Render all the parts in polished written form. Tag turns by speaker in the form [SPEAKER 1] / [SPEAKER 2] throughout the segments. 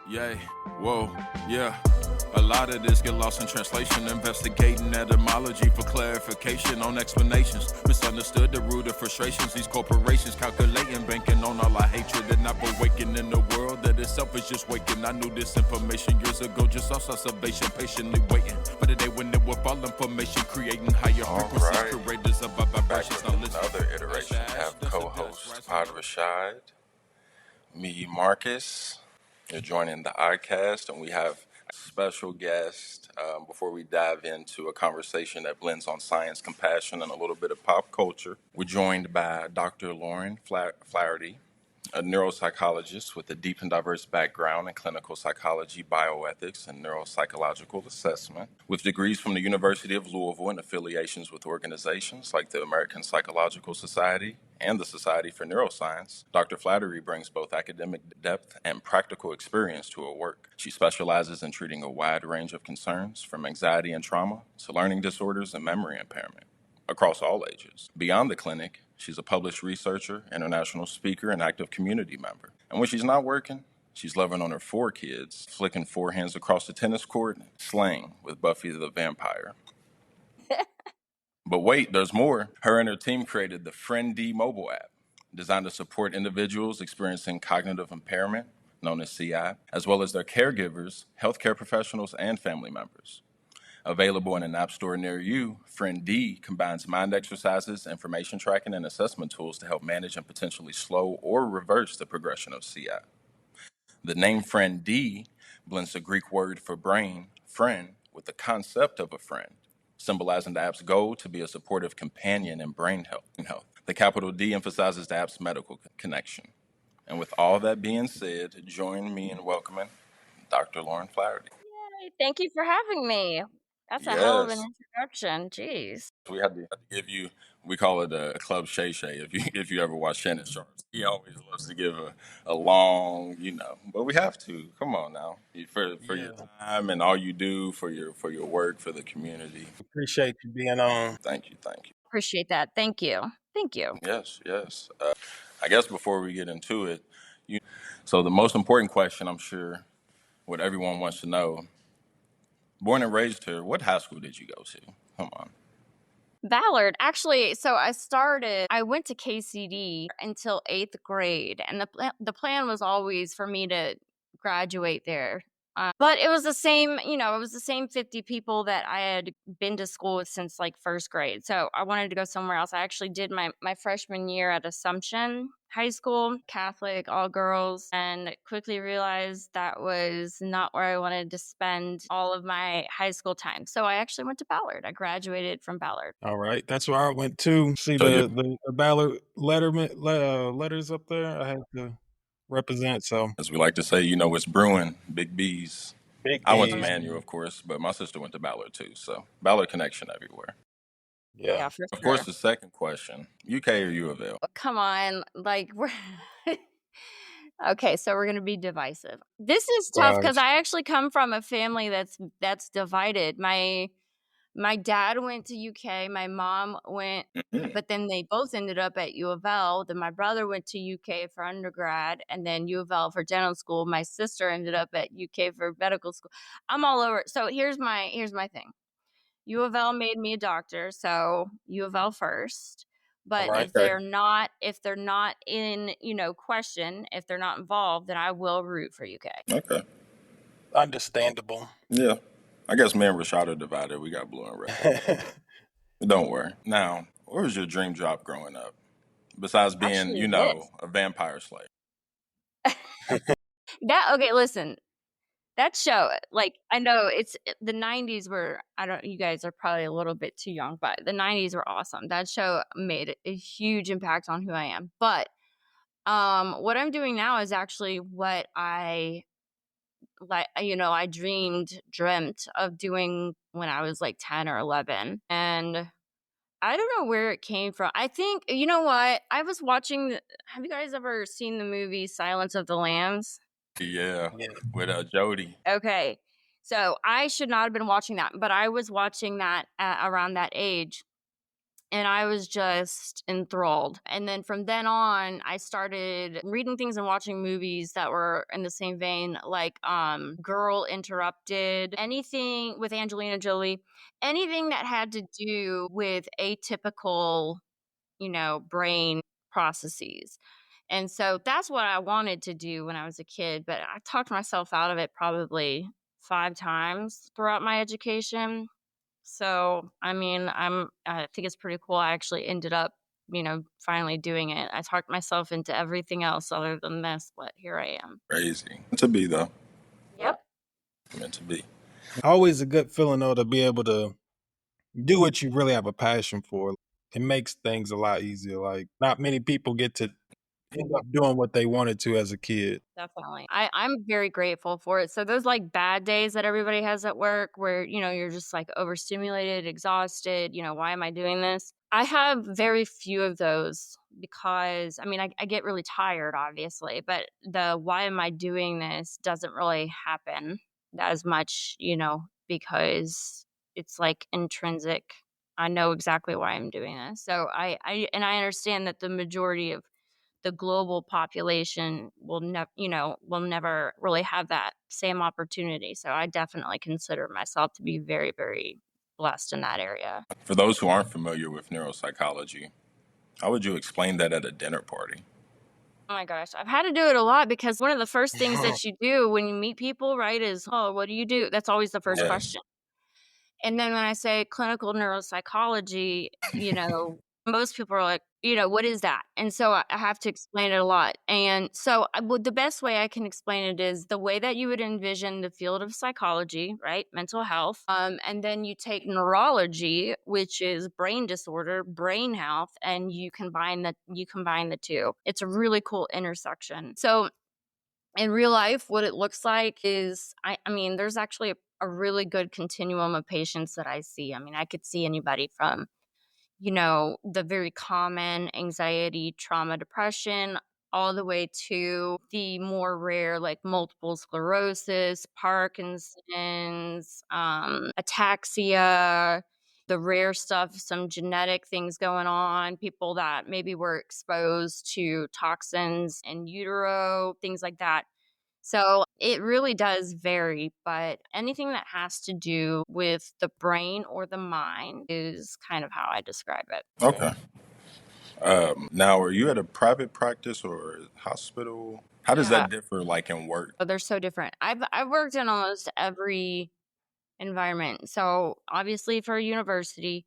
[SPEAKER 1] Yay, whoa, yeah. A lot of this get lost in translation. Investigating etymology for clarification on explanations. Misunderstood the root of frustrations. These corporations calculating, banking on all our hatred and not awakening in the world that itself is just waking. I knew this information years ago, just off observation, patiently waiting for the day when it will fall information, creating higher frequencies, curators of our vibrations.
[SPEAKER 2] Back with another iteration. We have co-host Pod Rashad, me, Marcus. You're joining the iCast, and we have a special guest before we dive into a conversation that blends on science, compassion, and a little bit of pop culture. We're joined by Dr. Lauren Flaherty, a neuropsychologist with a deep and diverse background in clinical psychology, bioethics, and neuropsychological assessment. With degrees from the University of Louisville and affiliations with organizations like the American Psychological Society and the Society for Neuroscience, Dr. Flaherty brings both academic depth and practical experience to her work. She specializes in treating a wide range of concerns, from anxiety and trauma to learning disorders and memory impairment, across all ages. Beyond the clinic, she's a published researcher, international speaker, and active community member. And when she's not working, she's loving on her 4 kids, flicking forehands across the tennis court, and slaying with Buffy the Vampire. But wait, there's more. Her and her team created the PhrenD mobile app, designed to support individuals experiencing cognitive impairment, known as CI, as well as their caregivers, healthcare professionals, and family members. Available in an app store near you, PhrenD combines mind exercises, information tracking, and assessment tools to help manage and potentially slow or reverse the progression of CI. The name PhrenD blends the Greek word for brain, friend, with the concept of a friend, symbolizing the app's goal to be a supportive companion in brain health. The capital D emphasizes the app's medical connection. And with all that being said, join me in welcoming Dr. Lauren Flaherty.
[SPEAKER 3] Yay, thank you for having me. That's a hell of an introduction. Jeez.
[SPEAKER 2] We had to give you, we call it a Club Shay Shay. If you ever watch Shannon Sharps, he always loves to give a long, but we have to. Come on now, for your time and all you do for your work for the community.
[SPEAKER 4] Appreciate you being on.
[SPEAKER 2] Thank you.
[SPEAKER 3] Appreciate that. Thank you.
[SPEAKER 2] Yes. I guess before we get into it, so the most important question, I'm sure, what everyone wants to know. Born and raised here, what high school did you go to? Come on.
[SPEAKER 3] Ballard. Actually, so I went to KCD until 8th grade, and the plan was always for me to graduate there. But it was the same, it was the same 50 people that I had been to school with since like 1st grade. So I wanted to go somewhere else. I actually did my freshman year at Assumption High School, Catholic, all girls, and quickly realized that was not where I wanted to spend all of my high school time. So I actually went to Ballard. I graduated from Ballard.
[SPEAKER 4] All right. That's where I went to. See the Ballard letters up there? I had to represent, so.
[SPEAKER 2] As we like to say, it's brewing, big B's. I went to Manual, of course, but my sister went to Ballard too, so Ballard connection everywhere.
[SPEAKER 3] Yeah, for sure.
[SPEAKER 2] Of course, the second question, UK or U of L?
[SPEAKER 3] Come on, we're... Okay, so we're going to be divisive. This is tough because I actually come from a family that's divided. My dad went to UK, my mom went, but then they both ended up at U of L. Then my brother went to UK for undergrad and then U of L for dental school. My sister ended up at UK for medical school. I'm all over. So here's my thing. U of L made me a doctor, so U of L first. But if they're not in, question, if they're not involved, then I will root for UK.
[SPEAKER 2] Okay.
[SPEAKER 4] Understandable.
[SPEAKER 2] Yeah. I guess me and Rashad are divided. We got blue and red. Don't worry. Now, what was your dream job growing up? Besides being, a vampire slayer.
[SPEAKER 3] Listen. That show, I know the 90s were, you guys are probably a little bit too young, but the 90s were awesome. That show made a huge impact on who I am. But what I'm doing now is actually what I dreamt of doing when I was 10 or 11. And I don't know where it came from. I think, you know what? I was watching, have you guys ever seen the movie Silence of the Lambs?
[SPEAKER 2] Yeah, with Jodie.
[SPEAKER 3] Okay, so I should not have been watching that, but I was watching that around that age. And I was just enthralled. And then from then on, I started reading things and watching movies that were in the same vein, like Girl Interrupted, anything with Angelina Jolie, anything that had to do with atypical, brain processes. And so that's what I wanted to do when I was a kid, but I talked myself out of it probably 5 times throughout my education. So, I think it's pretty cool. I actually ended up, finally doing it. I talked myself into everything else other than this, but here I am.
[SPEAKER 2] Crazy. Meant to be, though.
[SPEAKER 3] Yep.
[SPEAKER 2] Meant to be.
[SPEAKER 4] Always a good feeling, though, to be able to do what you really have a passion for. It makes things a lot easier. Like, not many people get to end up doing what they wanted to as a kid.
[SPEAKER 3] Definitely. I'm very grateful for it. So those like bad days that everybody has at work where, you're just like overstimulated, exhausted, why am I doing this? I have very few of those because I get really tired, obviously, but the why am I doing this doesn't really happen as much, because it's like intrinsic. I know exactly why I'm doing this. So I understand that the majority of the global population will never really have that same opportunity. So I definitely consider myself to be very, very blessed in that area.
[SPEAKER 2] For those who aren't familiar with neuropsychology, how would you explain that at a dinner party?
[SPEAKER 3] Oh my gosh, I've had to do it a lot because one of the first things that you do when you meet people, right, is, "Oh, what do you do?" That's always the first
[SPEAKER 2] Yeah.
[SPEAKER 3] question. And then when I say clinical neuropsychology, most people are like, what is that? And so I have to explain it a lot. And so the best way I can explain it is the way that you would envision the field of psychology, right? Mental health. And then you take neurology, which is brain disorder, brain health, and you combine the two. It's a really cool intersection. So in real life, what it looks like is, there's actually a really good continuum of patients that I see. I could see anybody from, the very common anxiety, trauma, depression, all the way to the more rare, like multiple sclerosis, Parkinson's, ataxia, the rare stuff, some genetic things going on, people that maybe were exposed to toxins in utero, things like that. So it really does vary, but anything that has to do with the brain or the mind is kind of how I describe it.
[SPEAKER 2] Okay. Now, are you at a private practice or hospital? How does
[SPEAKER 3] Yeah,
[SPEAKER 2] that differ, like in work?
[SPEAKER 3] they're so different. I've worked in almost every environment. So obviously for a university,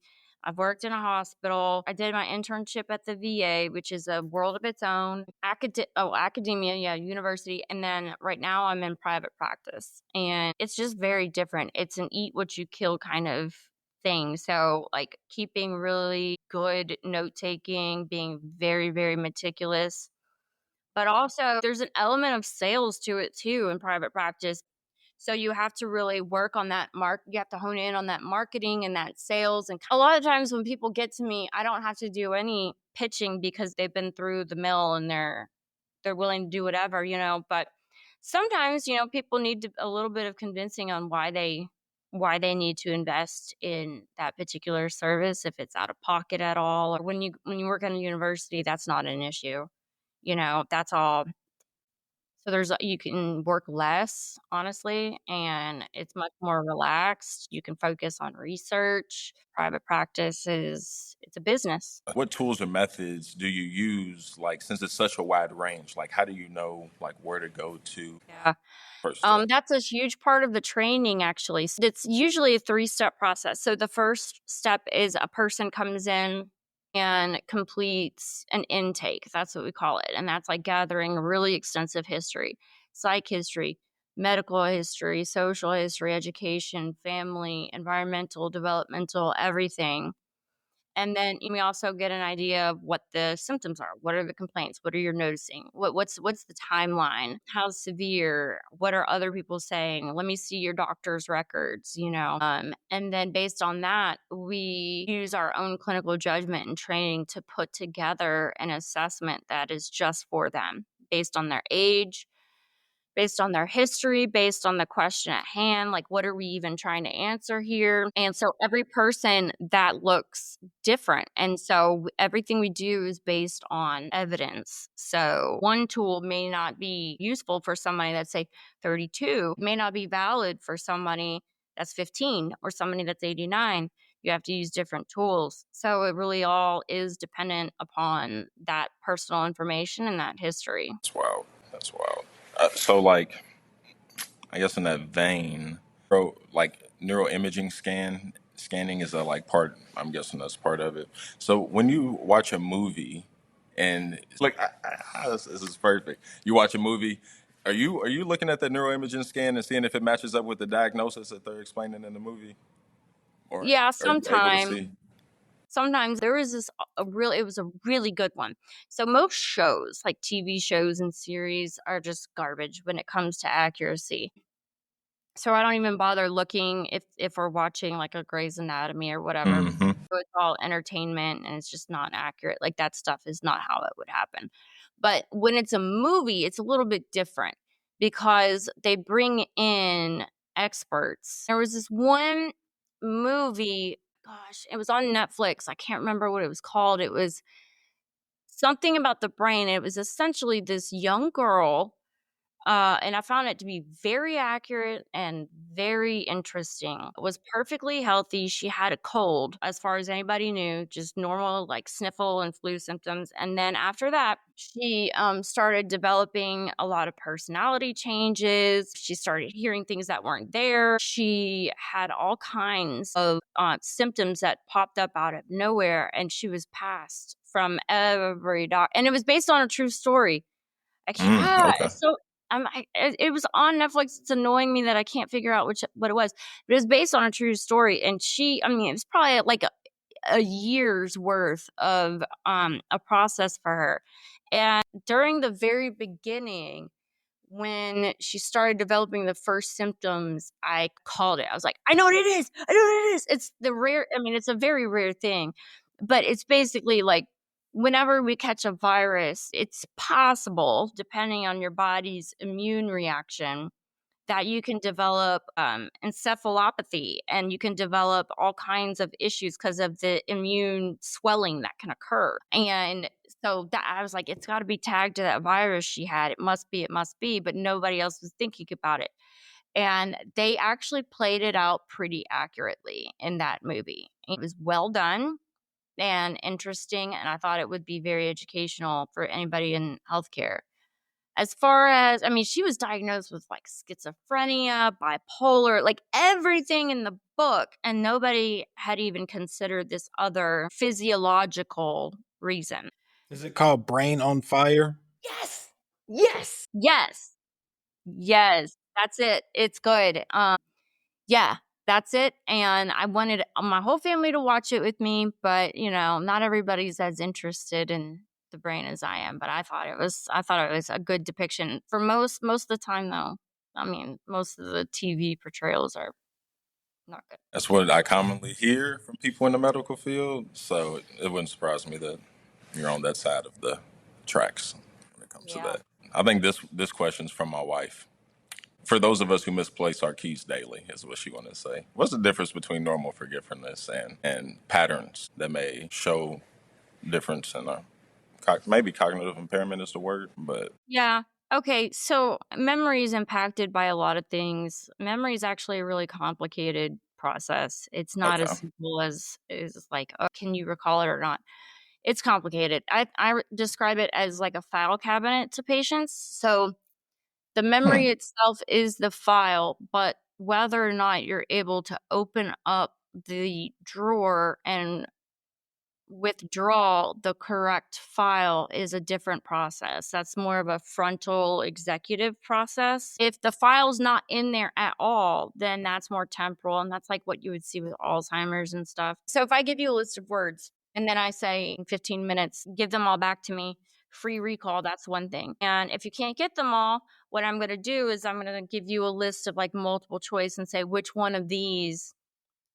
[SPEAKER 3] I've worked in a hospital. I did my internship at the VA, which is a world of its own. Academia, yeah, university. And then right now I'm in private practice. And it's just very different. It's an eat what you kill kind of thing. So like keeping really good note taking, being very, very meticulous. But also there's an element of sales to it too in private practice. So you have to really work on that you have to hone in on that marketing and that sales. And a lot of times when people get to me, I don't have to do any pitching because they've been through the mill and they're willing to do whatever, but sometimes, people need a little bit of convincing on why they need to invest in that particular service if it's out of pocket at all. Or when you work in a university, that's not an issue. That's all. So you can work less, honestly, and it's much more relaxed. You can focus on research. Private practice it's a business.
[SPEAKER 2] What tools or methods do you use, like, since it's such a wide range? Like, how do you know, like, where to go to
[SPEAKER 3] Yeah.
[SPEAKER 2] first step?
[SPEAKER 3] That's a huge part of the training, actually. So it's usually a 3-step process. So the first step is a person comes in and completes an intake. That's what we call it. And that's like gathering really extensive history, psych history, medical history, social history, education, family, environmental, developmental, everything. And then we also get an idea of what the symptoms are. What are the complaints? What are you noticing? What's the timeline? How severe? What are other people saying? Let me see your doctor's records, And then based on that, we use our own clinical judgment and training to put together an assessment that is just for them based on their age, based on their history, based on the question at hand, like what are we even trying to answer here? And so every person that looks different. And so everything we do is based on evidence. So one tool may not be useful for somebody that's say 32, may not be valid for somebody that's 15 or somebody that's 89. You have to use different tools. So it really all is dependent upon that personal information and that history.
[SPEAKER 2] That's wild. That's wild. So, like, I guess in that vein, neuroimaging scanning is a like part. I'm guessing that's part of it. So when you watch a movie, and it's like this is perfect. You watch a movie. Are you looking at the neuroimaging scan and seeing if it matches up with the diagnosis that they're explaining in the movie, or
[SPEAKER 3] Yeah,
[SPEAKER 2] are you able to
[SPEAKER 3] sometimes.
[SPEAKER 2] see?
[SPEAKER 3] Sometimes there is this it was a really good one. So most shows, like TV shows and series, are just garbage when it comes to accuracy. So I don't even bother looking if we're watching like a Grey's Anatomy or whatever.
[SPEAKER 2] Mm-hmm.
[SPEAKER 3] So it's all entertainment and it's just not accurate. Like that stuff is not how it would happen. But when it's a movie, it's a little bit different because they bring in experts. There was this one movie, gosh, it was on Netflix. I can't remember what it was called. It was something about the brain. It was essentially this young girl and I found it to be very accurate and very interesting. Was perfectly healthy. She had a cold, as far as anybody knew, just normal like sniffle and flu symptoms. And then after that, she started developing a lot of personality changes. She started hearing things that weren't there. She had all kinds of symptoms that popped up out of nowhere, and she was passed from every doc. And it was based on a true story.
[SPEAKER 2] Okay.
[SPEAKER 3] It's so it was on Netflix. It's annoying me that I can't figure out what it was. But it was based on a true story, and I mean, it was probably like a year's worth of a process for her. And during the very beginning, when she started developing the first symptoms, I called it. I was like, I know what it is. I know what it is. It's the rare, I mean, it's a very rare thing, but it's basically like whenever we catch a virus, it's possible, depending on your body's immune reaction, that you can develop encephalopathy and you can develop all kinds of issues because of the immune swelling that can occur. And so that I was like, it's got to be tagged to that virus she had. It must be, but nobody else was thinking about it. And they actually played it out pretty accurately in that movie. It was well done and interesting, and I thought it would be very educational for anybody in healthcare. As far as, I mean, she was diagnosed with like schizophrenia, bipolar, like everything in the book, and nobody had even considered this other physiological reason.
[SPEAKER 4] Is it called Brain on Fire?
[SPEAKER 3] Yes. Yes. Yes. Yes. That's it. It's good. Yeah, that's it. And I wanted my whole family to watch it with me, but not everybody's as interested in the brain as I am. But I thought it was a good depiction for most of the time though. I mean, most of the TV portrayals are not good.
[SPEAKER 2] That's what I commonly hear from people in the medical field. So it wouldn't surprise me that you're on that side of the tracks when it comes to
[SPEAKER 3] Yeah.
[SPEAKER 2] that. I think this question's from my wife. For those of us who misplace our keys daily, is what she wanted to say. What's the difference between normal forgetfulness and patterns that may show difference in our maybe cognitive impairment is the word, but
[SPEAKER 3] Yeah. Okay, so memory is impacted by a lot of things. Memory is actually a really complicated process. It's not as
[SPEAKER 2] okay.
[SPEAKER 3] simple as like, oh, can you recall it or not? It's complicated. I describe it as like a file cabinet to patients. So the memory
[SPEAKER 2] Hmm.
[SPEAKER 3] itself is the file, but whether or not you're able to open up the drawer and withdraw the correct file is a different process. That's more of a frontal executive process. If the file's not in there at all, then that's more temporal, and that's like what you would see with Alzheimer's and stuff. So if I give you a list of words and then I say in 15 minutes, give them all back to me, free recall, that's one thing. And if you can't get them all, what I'm going to do is I'm going to give you a list of like multiple choice and say which one of these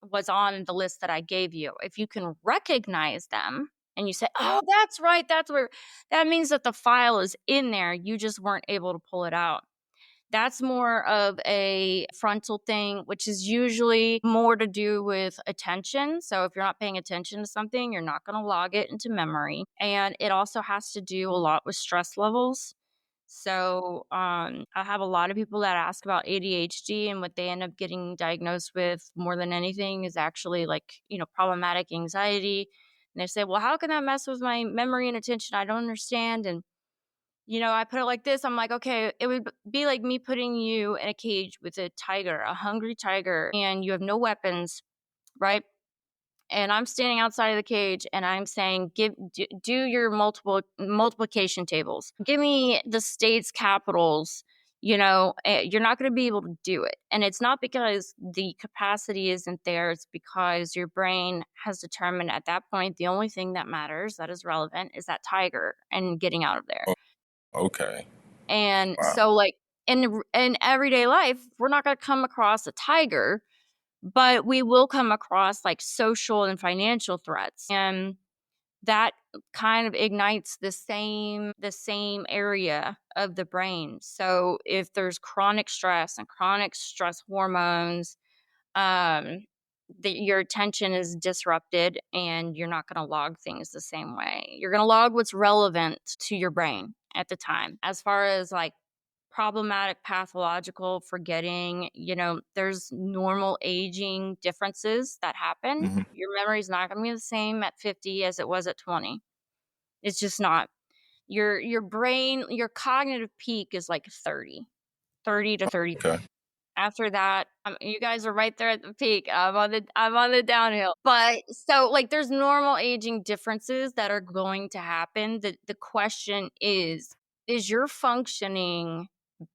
[SPEAKER 3] was on the list that I gave you. If you can recognize them and you say, oh, that's right, that's where, that means that the file is in there. You just weren't able to pull it out. That's more of a frontal thing, which is usually more to do with attention. So if you're not paying attention to something, you're not going to log it into memory. And it also has to do a lot with stress levels. So I have a lot of people that ask about ADHD, and what they end up getting diagnosed with more than anything is actually problematic anxiety. And they say, well, how can that mess with my memory and attention? I don't understand. And I put it like this. I'm like, okay, it would be like me putting you in a cage with a tiger, a hungry tiger, and you have no weapons, right? And I'm standing outside of the cage and I'm saying, do your multiplication tables. Give me the state's capitals. You're not going to be able to do it. And it's not because the capacity isn't there. It's because your brain has determined at that point, the only thing that matters, that is relevant, is that tiger and getting out of there.
[SPEAKER 2] Okay.
[SPEAKER 3] And
[SPEAKER 2] Wow.
[SPEAKER 3] so in everyday life, we're not going to come across a tiger, but we will come across social and financial threats. And that kind of ignites the same area of the brain. So if there's chronic stress and chronic stress hormones, your attention is disrupted and you're not going to log things the same way. You're going to log what's relevant to your brain at the time. As far as problematic pathological forgetting, there's normal aging differences that happen.
[SPEAKER 2] Mm-hmm.
[SPEAKER 3] Your memory's not going to be the same at 50 as it was at 20. It's just not. Your brain, your cognitive peak is 30 to 30.
[SPEAKER 2] Okay.
[SPEAKER 3] After that, you guys are right there at the peak. I'm on the downhill. But so there's normal aging differences that are going to happen. The question is your functioning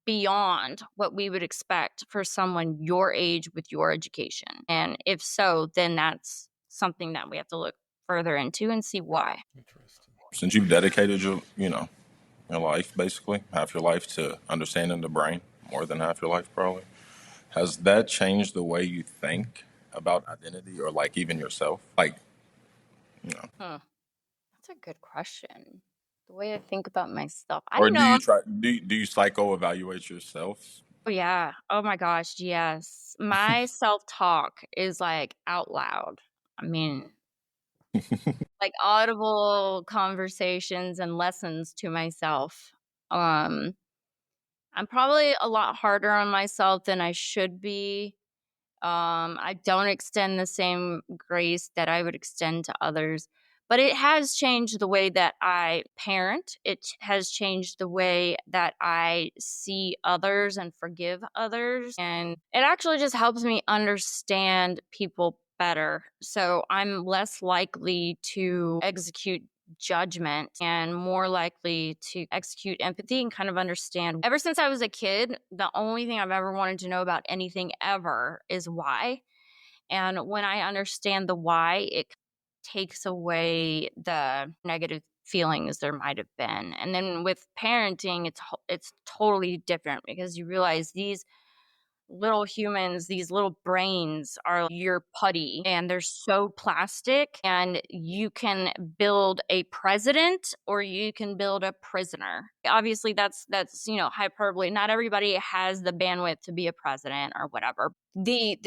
[SPEAKER 3] beyond what we would expect for someone your age with your education? And if so, then that's something that we have to look further into and see why.
[SPEAKER 4] Interesting.
[SPEAKER 2] Since you've dedicated your life, basically half your life, to understanding the brain, more than half your life probably, has that changed the way you think about identity or even yourself?
[SPEAKER 3] That's a good question. The way I think about myself, I
[SPEAKER 2] Or
[SPEAKER 3] don't know.
[SPEAKER 2] do you psycho evaluate yourself?
[SPEAKER 3] Oh, yeah. Oh my gosh, yes. My self-talk is out loud. I mean, audible conversations and lessons to myself. I'm probably a lot harder on myself than I should be. I don't extend the same grace that I would extend to others, but it has changed the way that I parent. It has changed the way that I see others and forgive others. And it actually just helps me understand people better. So I'm less likely to execute judgment and more likely to execute empathy and kind of understand. Ever since I was a kid, the only thing I've ever wanted to know about anything ever is why. And when I understand the why, it takes away the negative feelings there might have been. And then with parenting, it's totally different, because you realize these little humans, these little brains are your putty, and they're so plastic, and you can build a president or you can build a prisoner. Obviously that's hyperbole. Not everybody has the bandwidth to be a president or whatever. The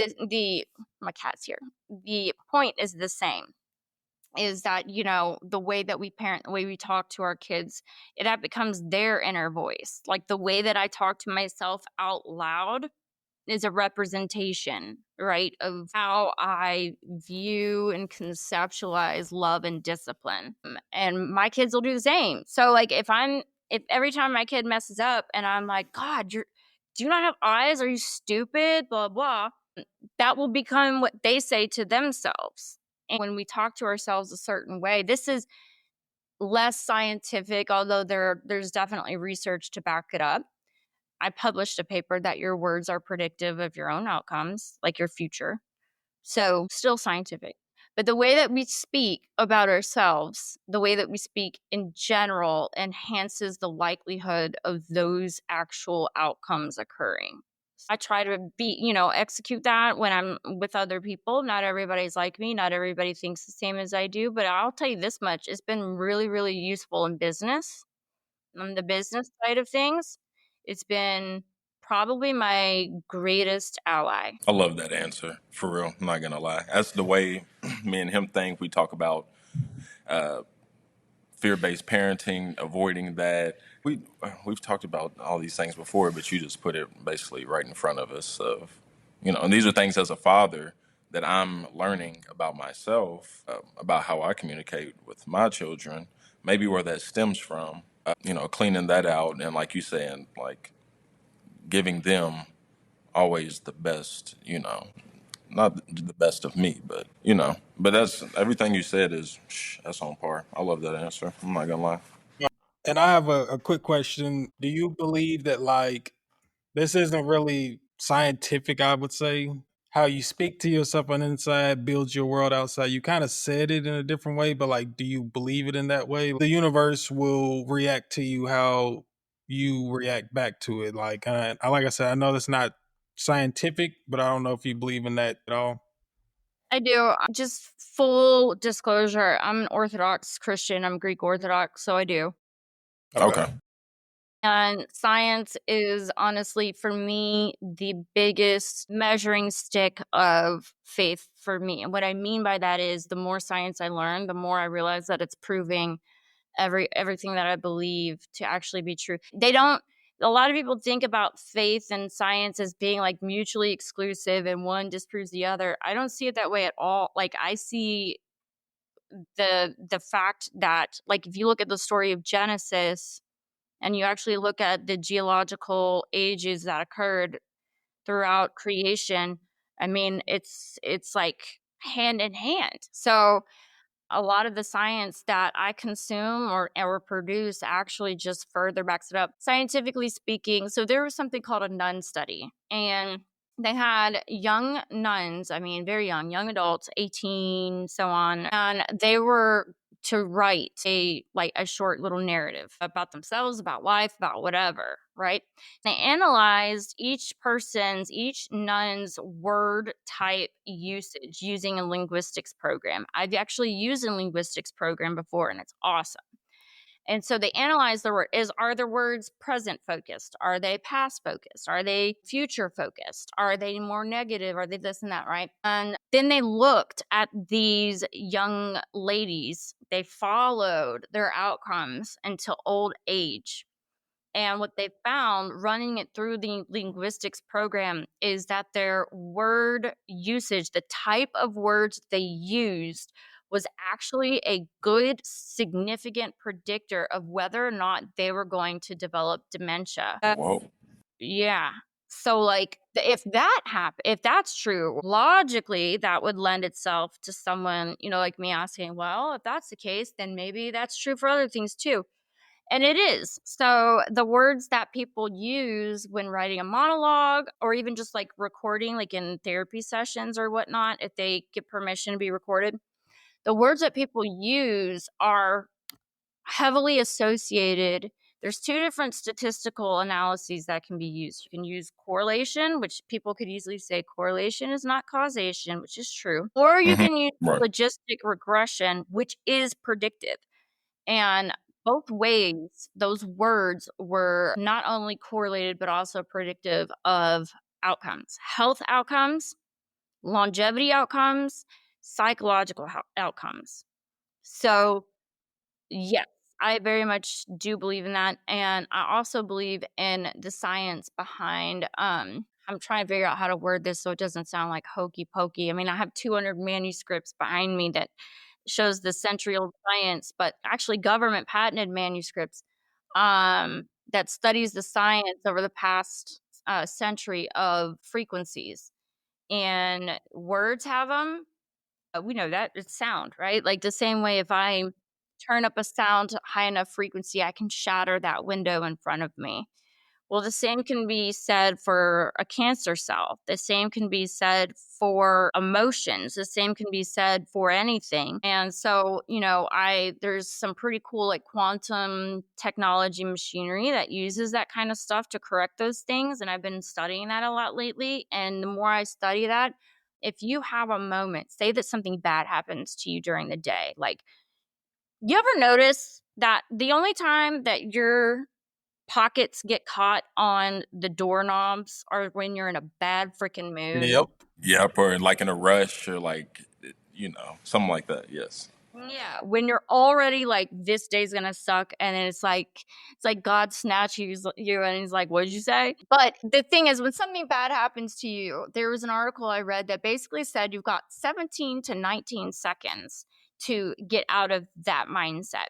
[SPEAKER 3] my cat's here. The point is the same, is that the way that we parent, the way we talk to our kids, that becomes their inner voice. The way that I talk to myself out loud is a representation, right, of how I view and conceptualize love and discipline. And my kids will do the same. So if every time my kid messes up and I'm like, God, do you not have eyes? Are you stupid? Blah, blah. That will become what they say to themselves. And when we talk to ourselves a certain way, this is less scientific, although there's definitely research to back it up. I published a paper that your words are predictive of your own outcomes, your future. So still scientific. But the way that we speak about ourselves, the way that we speak in general, enhances the likelihood of those actual outcomes occurring. I try to execute that when I'm with other people. Not everybody's like me. Not everybody thinks the same as I do. But I'll tell you this much. It's been really, really useful in business. On the business side of things, it's been probably my greatest ally.
[SPEAKER 2] I love that answer, for real. I'm not gonna lie. That's the way me and him think. We talk about fear-based parenting, avoiding that. We've talked about all these things before, but you just put it basically right in front of us. And these are things as a father that I'm learning about myself, about how I communicate with my children, maybe where that stems from. Cleaning that out, and like you saying, like giving them always the best. Not the best of me, but that's everything you said that's on par. I love that answer. I'm not gonna lie.
[SPEAKER 4] And I have a quick question. Do you believe that, like, this isn't really scientific, I would say? How you speak to yourself on the inside builds your world outside. You kind of said it in a different way, but like, do you believe it in that way? The universe will react to you how you react back to it. Like I said, I know that's not scientific, but I don't know if you believe in that at all.
[SPEAKER 3] I do. Just full disclosure, I'm an Orthodox Christian. I'm Greek Orthodox, so I do.
[SPEAKER 2] Okay.
[SPEAKER 3] And science is honestly, for me, the biggest measuring stick of faith for me. And what I mean by that is the more science I learn, the more I realize that it's proving everything that I believe to actually be true. A lot of people think about faith and science as being like mutually exclusive and one disproves the other. I don't see it that way at all. Like, I see the fact that, like, if you look at the story of Genesis and you actually look at the geological ages that occurred throughout creation, I mean, it's like hand in hand. So a lot of the science that I consume or produce actually just further backs it up. Scientifically speaking, so there was something called a nun study, and they had young nuns, I mean, very young adults, 18, so on, and they were to write a short little narrative about themselves, about life, about whatever, right? They analyzed each nun's word type usage using a linguistics program. I've actually used a linguistics program before, and it's awesome. And so they analyze the word. Are the words present focused? Are they past focused? Are they future focused? Are they more negative? Are they this and that, right? And then they looked at these young ladies. They followed their outcomes until old age. And what they found running it through the linguistics program is that their word usage, the type of words they used, was actually a good, significant predictor of whether or not they were going to develop dementia.
[SPEAKER 2] Whoa.
[SPEAKER 3] Yeah. So, like, if that's true, logically, that would lend itself to someone, like me asking, well, if that's the case, then maybe that's true for other things too. And it is. So the words that people use when writing a monologue, or even just like recording, like in therapy sessions or whatnot, if they get permission to be recorded, the words that people use are heavily associated. There's two different statistical analyses that can be used. You can use correlation, which people could easily say correlation is not causation, which is true. Or you can use logistic regression, which is predictive. And both ways, those words were not only correlated, but also predictive of outcomes, health outcomes, longevity outcomes, psychological outcomes. So, yes, I very much do believe in that. And I also believe in the science behind, I'm trying to figure out how to word this so it doesn't sound like hokey pokey. I mean, I have 200 manuscripts behind me that shows the century-old science, but actually government patented manuscripts that studies the science over the past century of frequencies. And words have them. We know that it's sound, right? Like the same way if I turn up a sound to high enough frequency, I can shatter that window in front of me. Well, the same can be said for a cancer cell. The same can be said for emotions. The same can be said for anything. And so, there's some pretty cool like quantum technology machinery that uses that kind of stuff to correct those things. And I've been studying that a lot lately. And the more I study that, if you have a moment, say that something bad happens to you during the day, like, you ever notice that the only time that you're pockets get caught on the doorknobs or when you're in a bad freaking mood.
[SPEAKER 2] Yep, or like in a rush or like, something like that. Yes.
[SPEAKER 3] Yeah, when you're already like, this day's gonna suck, and it's like God snatches you, and he's like, "What did you say?" But the thing is, when something bad happens to you, there was an article I read that basically said you've got 17 to 19 seconds to get out of that mindset,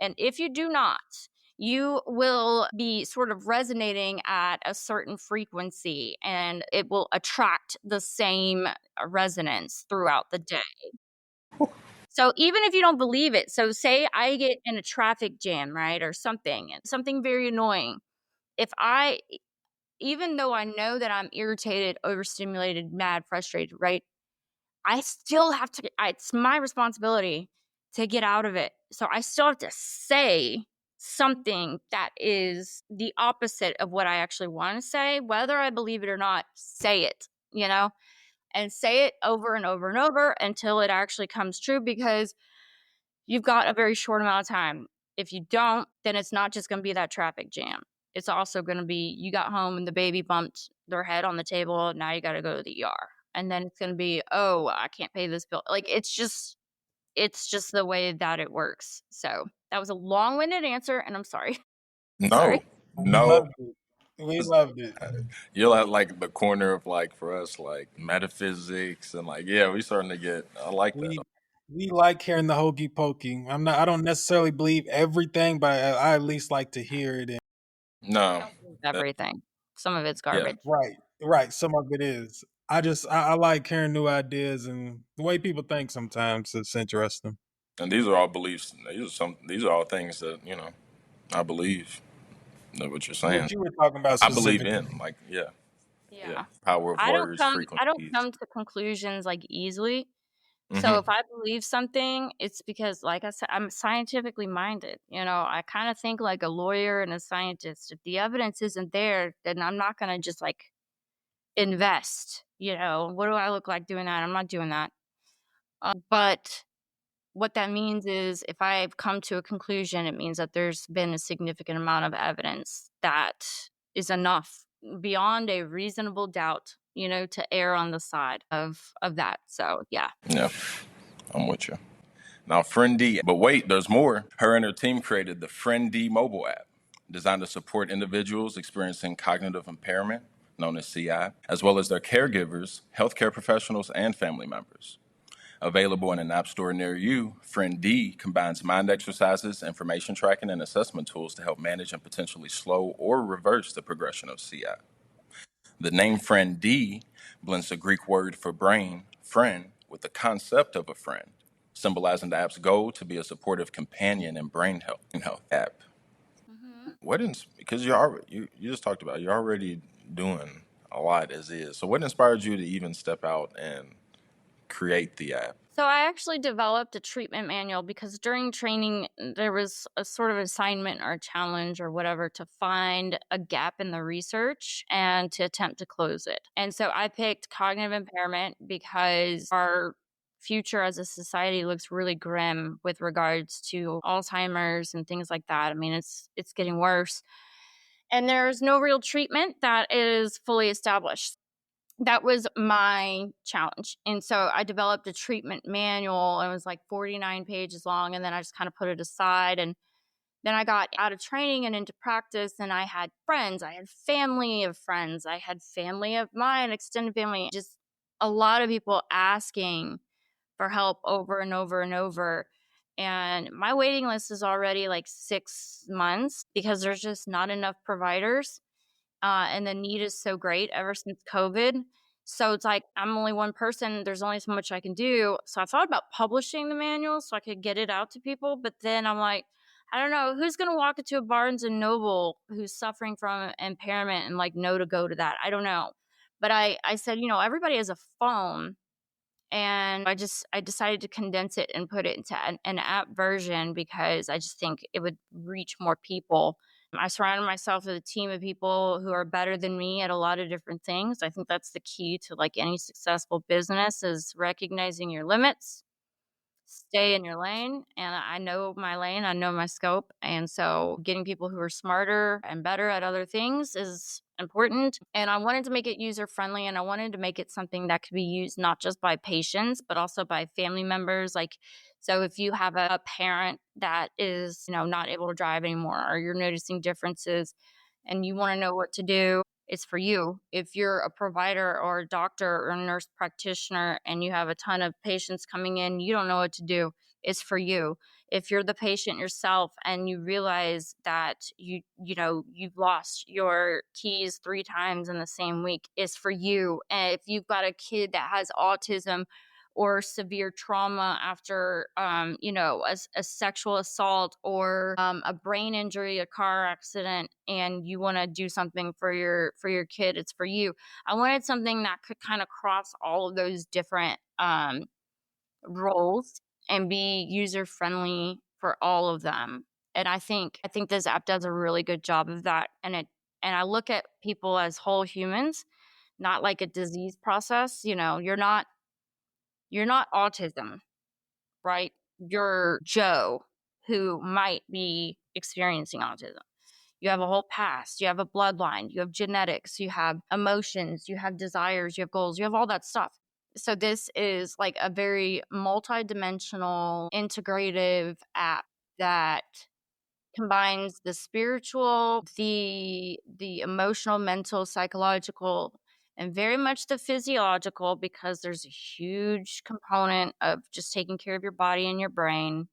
[SPEAKER 3] and if you do not, you will be sort of resonating at a certain frequency, and it will attract the same resonance throughout the day. So even if you don't believe it, so say I get in a traffic jam, right, or something very annoying. Even though I know that I'm irritated, overstimulated, mad, frustrated, right, I still have to, it's my responsibility to get out of it. So I still have to say something that is the opposite of what I actually want to say, whether I believe it or not, say it, and say it over and over and over until it actually comes true, because you've got a very short amount of time. If you don't, then it's not just going to be that traffic jam. It's also going to be, you got home and the baby bumped their head on the table. Now you got to go to the ER. And then it's going to be, oh, I can't pay this bill. Like, it's just the way that it works. So that was a long-winded answer, and I'm sorry.
[SPEAKER 2] No,
[SPEAKER 4] We
[SPEAKER 2] no.
[SPEAKER 4] loved it. We loved it.
[SPEAKER 2] You're at like the corner of like for us like metaphysics and like we starting to get. I like that.
[SPEAKER 4] We like hearing the hokey pokey. I don't necessarily believe everything, but I at least like to hear it.
[SPEAKER 2] No,
[SPEAKER 3] Everything. Some of it's garbage.
[SPEAKER 4] Right. Some of it is. I like hearing new ideas and the way people think sometimes. It's interesting.
[SPEAKER 2] And these are all beliefs. These are all things that I believe. Know what you're saying?
[SPEAKER 4] What you were talking about
[SPEAKER 2] I believe
[SPEAKER 4] specifically.
[SPEAKER 2] in
[SPEAKER 3] Yeah.
[SPEAKER 2] power of words,
[SPEAKER 3] I don't
[SPEAKER 2] frequencies.
[SPEAKER 3] come to conclusions like easily. So if I believe something, it's because, like I said, I'm scientifically minded. I kind of think like a lawyer and a scientist. If the evidence isn't there, then I'm not going to just like invest. What do I look like doing that? I'm not doing that. But what that means is, if I've come to a conclusion, it means that there's been a significant amount of evidence that is enough beyond a reasonable doubt, to err on the side of that. So, yeah.
[SPEAKER 2] Yeah, I'm with you. Now, PhrenD, but wait, there's more. Her and her team created the PhrenD mobile app, designed to support individuals experiencing cognitive impairment, known as CI, as well as their caregivers, healthcare professionals, and family members. Available in an app store near you, PhrenD combines mind exercises, information tracking, and assessment tools to help manage and potentially slow or reverse the progression of CI. The name PhrenD blends the Greek word for brain, friend, with the concept of a friend, symbolizing the app's goal to be a supportive companion in brain health app. Because you just talked about you're already doing a lot as is. So what inspired you to even step out and create the app?
[SPEAKER 3] So I actually developed a treatment manual because during training, there was a sort of assignment or challenge or whatever to find a gap in the research and to attempt to close it. And so I picked cognitive impairment because our future as a society looks really grim with regards to Alzheimer's and things like that. I mean, it's getting worse. And there's no real treatment that is fully established. That was my challenge. And so I developed a treatment manual. It was like 49 pages long. And then I just kind of put it aside. And then I got out of training and into practice. And I had friends. I had family of friends. I had family of mine, extended family. Just a lot of people asking for help over and over and over. And my waiting list is already like 6 months because there's just not enough providers. And the need is so great ever since COVID. So it's like, I'm only one person. There's only so much I can do. So I thought about publishing the manual so I could get it out to people. But then I'm like, I don't know, who's going to walk into a Barnes and Noble who's suffering from impairment and like know to go to that? I don't know. But I said, everybody has a phone. And I decided to condense it and put it into an app version because I just think it would reach more people. I surrounded myself with a team of people who are better than me at a lot of different things. I think that's the key to like any successful business, is recognizing your limits stay in your lane, and I know my lane, I know my scope, and so getting people who are smarter and better at other things is important, and I wanted to make it user-friendly, and I wanted to make it something that could be used not just by patients, but also by family members, like, so if you have a parent that is, not able to drive anymore or you're noticing differences and you wanna know what to do, it's for you. If you're a provider or a doctor or a nurse practitioner and you have a ton of patients coming in, you don't know what to do, it's for you. If you're the patient yourself and you realize that you've lost your keys 3 times in the same week, it's for you. And if you've got a kid that has autism or severe trauma after a sexual assault or a brain injury, a car accident, and you want to do something for your kid, it's for you. I wanted something that could kind of cross all of those different roles and be user friendly for all of them. And I think this app does a really good job of that. And I look at people as whole humans, not like a disease process. You're not autism, right? You're Joe who might be experiencing autism. You have a whole past, you have a bloodline, you have genetics, you have emotions, you have desires, you have goals, you have all that stuff. So this is like a very multidimensional, integrative app that combines the spiritual, the emotional, mental, psychological, and very much the physiological, because there's a huge component of just taking care of your body and your brain,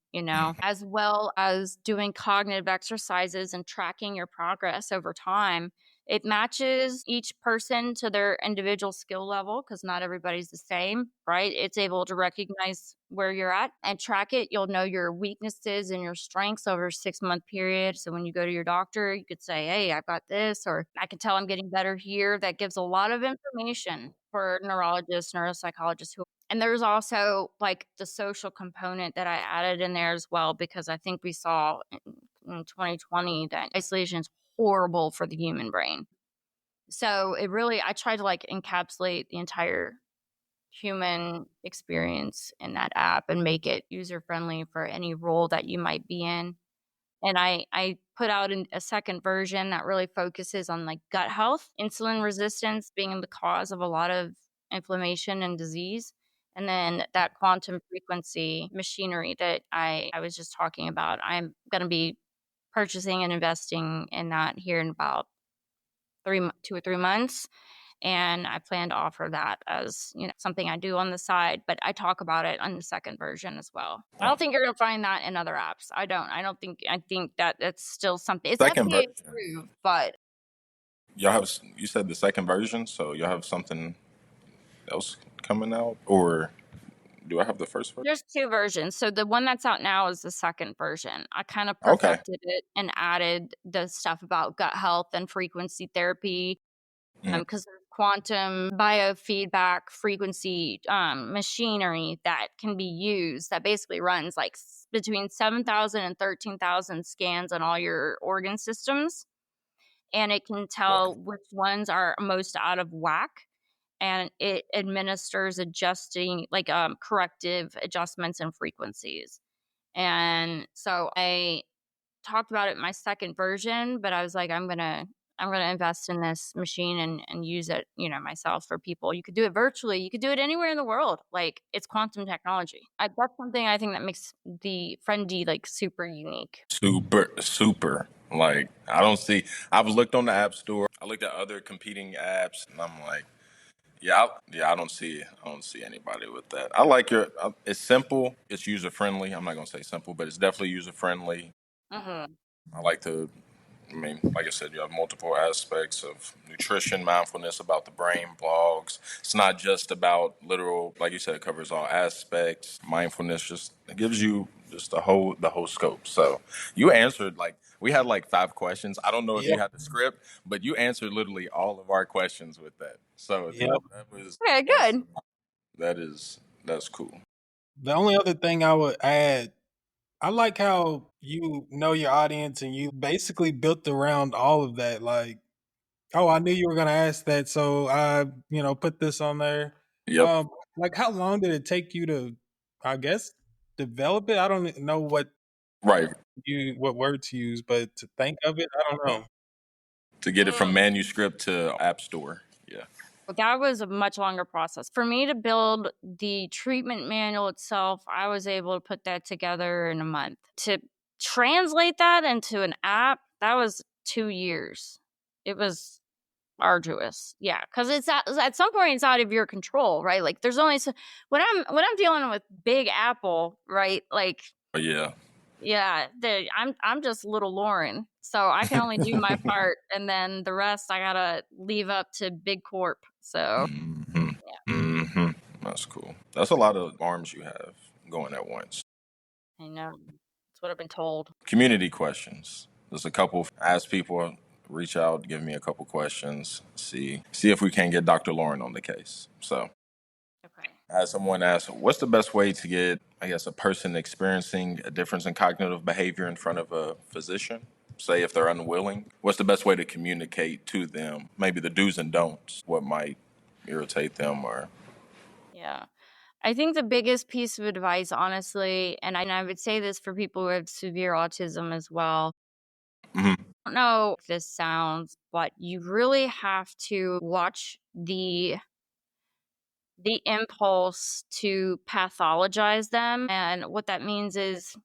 [SPEAKER 3] as well as doing cognitive exercises and tracking your progress over time. It matches each person to their individual skill level because not everybody's the same, right? It's able to recognize where you're at and track it. You'll know your weaknesses and your strengths over a 6-month period. So when you go to your doctor, you could say, hey, I've got this, or I can tell I'm getting better here. That gives a lot of information for neurologists, neuropsychologists who. And there's also like the social component that I added in there as well, because I think we saw in 2020 that isolation is horrible for the human brain. So I tried to like encapsulate the entire human experience in that app and make it user friendly for any role that you might be in. And I put out a second version that really focuses on like gut health, insulin resistance being the cause of a lot of inflammation and disease. And then that quantum frequency machinery that I was just talking about, I'm going to be purchasing and investing in that here in about 2 or 3 months. And I plan to offer that as, something I do on the side, but I talk about it on the second version as well. I don't think you're gonna find that in other apps. I think that it's still something. It's
[SPEAKER 2] Second
[SPEAKER 3] FDA
[SPEAKER 2] version.
[SPEAKER 3] approved, but
[SPEAKER 2] You said the second version, so y'all have something else coming out, or do I have the first version?
[SPEAKER 3] there's 2 versions. So the one that's out now is the second version. I kind of
[SPEAKER 2] Okay.
[SPEAKER 3] perfected it and added the stuff about gut health and frequency therapy. Because there's quantum biofeedback frequency machinery that can be used that basically runs like between 7,000 and 13,000 scans on all your organ systems. And it can tell which ones are most out of whack. And it administers adjusting, like corrective adjustments and frequencies. And so I talked about it in my second version, but I was like, I'm gonna invest in this machine and use it, myself for people. You could do it virtually. You could do it anywhere in the world. Like it's quantum technology. That's something I think that makes the FrieND like super unique.
[SPEAKER 2] Super. Like I've looked on the App Store. I looked at other competing apps, and I'm like, I don't see anybody with that. I like it's simple. It's user friendly. I'm not gonna say simple, but it's definitely user friendly.
[SPEAKER 3] Mm-hmm.
[SPEAKER 2] I like to like I said, you have multiple aspects of nutrition, mindfulness about the brain, blogs. It's not just about literal, like you said, it covers all aspects. Mindfulness just it gives you just the whole scope. So you answered we had 5 questions. I don't know if
[SPEAKER 4] Yep.
[SPEAKER 2] you had the script, but you answered literally all of our questions with that. So
[SPEAKER 4] Yep.
[SPEAKER 3] Okay, good.
[SPEAKER 2] that's cool.
[SPEAKER 4] The only other thing I would add, I like how you know your audience and you basically built around all of that. Like, oh, I knew you were gonna ask that, so I, put this on there.
[SPEAKER 2] Yep.
[SPEAKER 4] Like how long did it take you to, I guess, develop it, I don't know what
[SPEAKER 2] Right.
[SPEAKER 4] word to use, but to think of it, I don't know.
[SPEAKER 2] To get it from manuscript to App Store. Yeah.
[SPEAKER 3] That was a much longer process. For me to build the treatment manual itself, I was able to put that together in a month. To translate that into an app, that was 2 years. It was arduous. Yeah, because it's at some point it's out of your control, right? Like there's only so when I'm dealing with Big Apple, right? Like
[SPEAKER 2] Yeah.
[SPEAKER 3] yeah, I'm just little Lauren, so I can only do my part, and then the rest I gotta leave up to Big Corp. So
[SPEAKER 2] Hmm.
[SPEAKER 3] yeah,
[SPEAKER 2] Hmm. That's cool. That's a lot of arms you have going at once.
[SPEAKER 3] I know that's what I've been told.
[SPEAKER 2] Community questions. There's a couple. Ask people, reach out, give me a couple questions. See if we can get Dr. Lauren on the case. So,
[SPEAKER 3] Okay.
[SPEAKER 2] as someone asked, what's the best way to get, I guess, a person experiencing a difference in cognitive behavior in front of a physician? Say if they're unwilling, what's the best way to communicate to them? Maybe the do's and don'ts. What might irritate them or.
[SPEAKER 3] Yeah. I think the biggest piece of advice, honestly, and I would say this for people who have severe autism as well.
[SPEAKER 2] Mhm.
[SPEAKER 3] I don't know if this sounds, but you really have to watch the impulse to pathologize them. And what that means is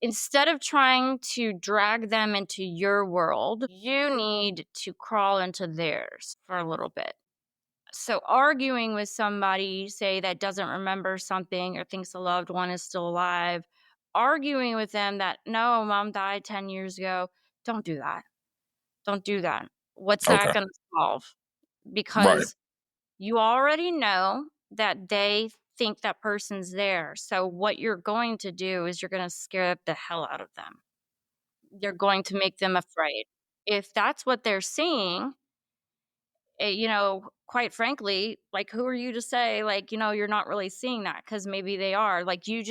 [SPEAKER 3] instead of trying to drag them into your world, you need to crawl into theirs for a little bit. So arguing with somebody, say that doesn't remember something or thinks a loved one is still alive, arguing with them that no, mom died 10 years ago, don't do that. Don't do that. What's that
[SPEAKER 2] Okay.
[SPEAKER 3] going to solve?
[SPEAKER 2] Right.
[SPEAKER 3] Because you already know that they think that person's there. So what you're going to do is you're going to scare the hell out of them. You're going to make them afraid. If that's what they're seeing, quite frankly, like, who are you to say, like, you're not really seeing that? Because maybe they are. Like, you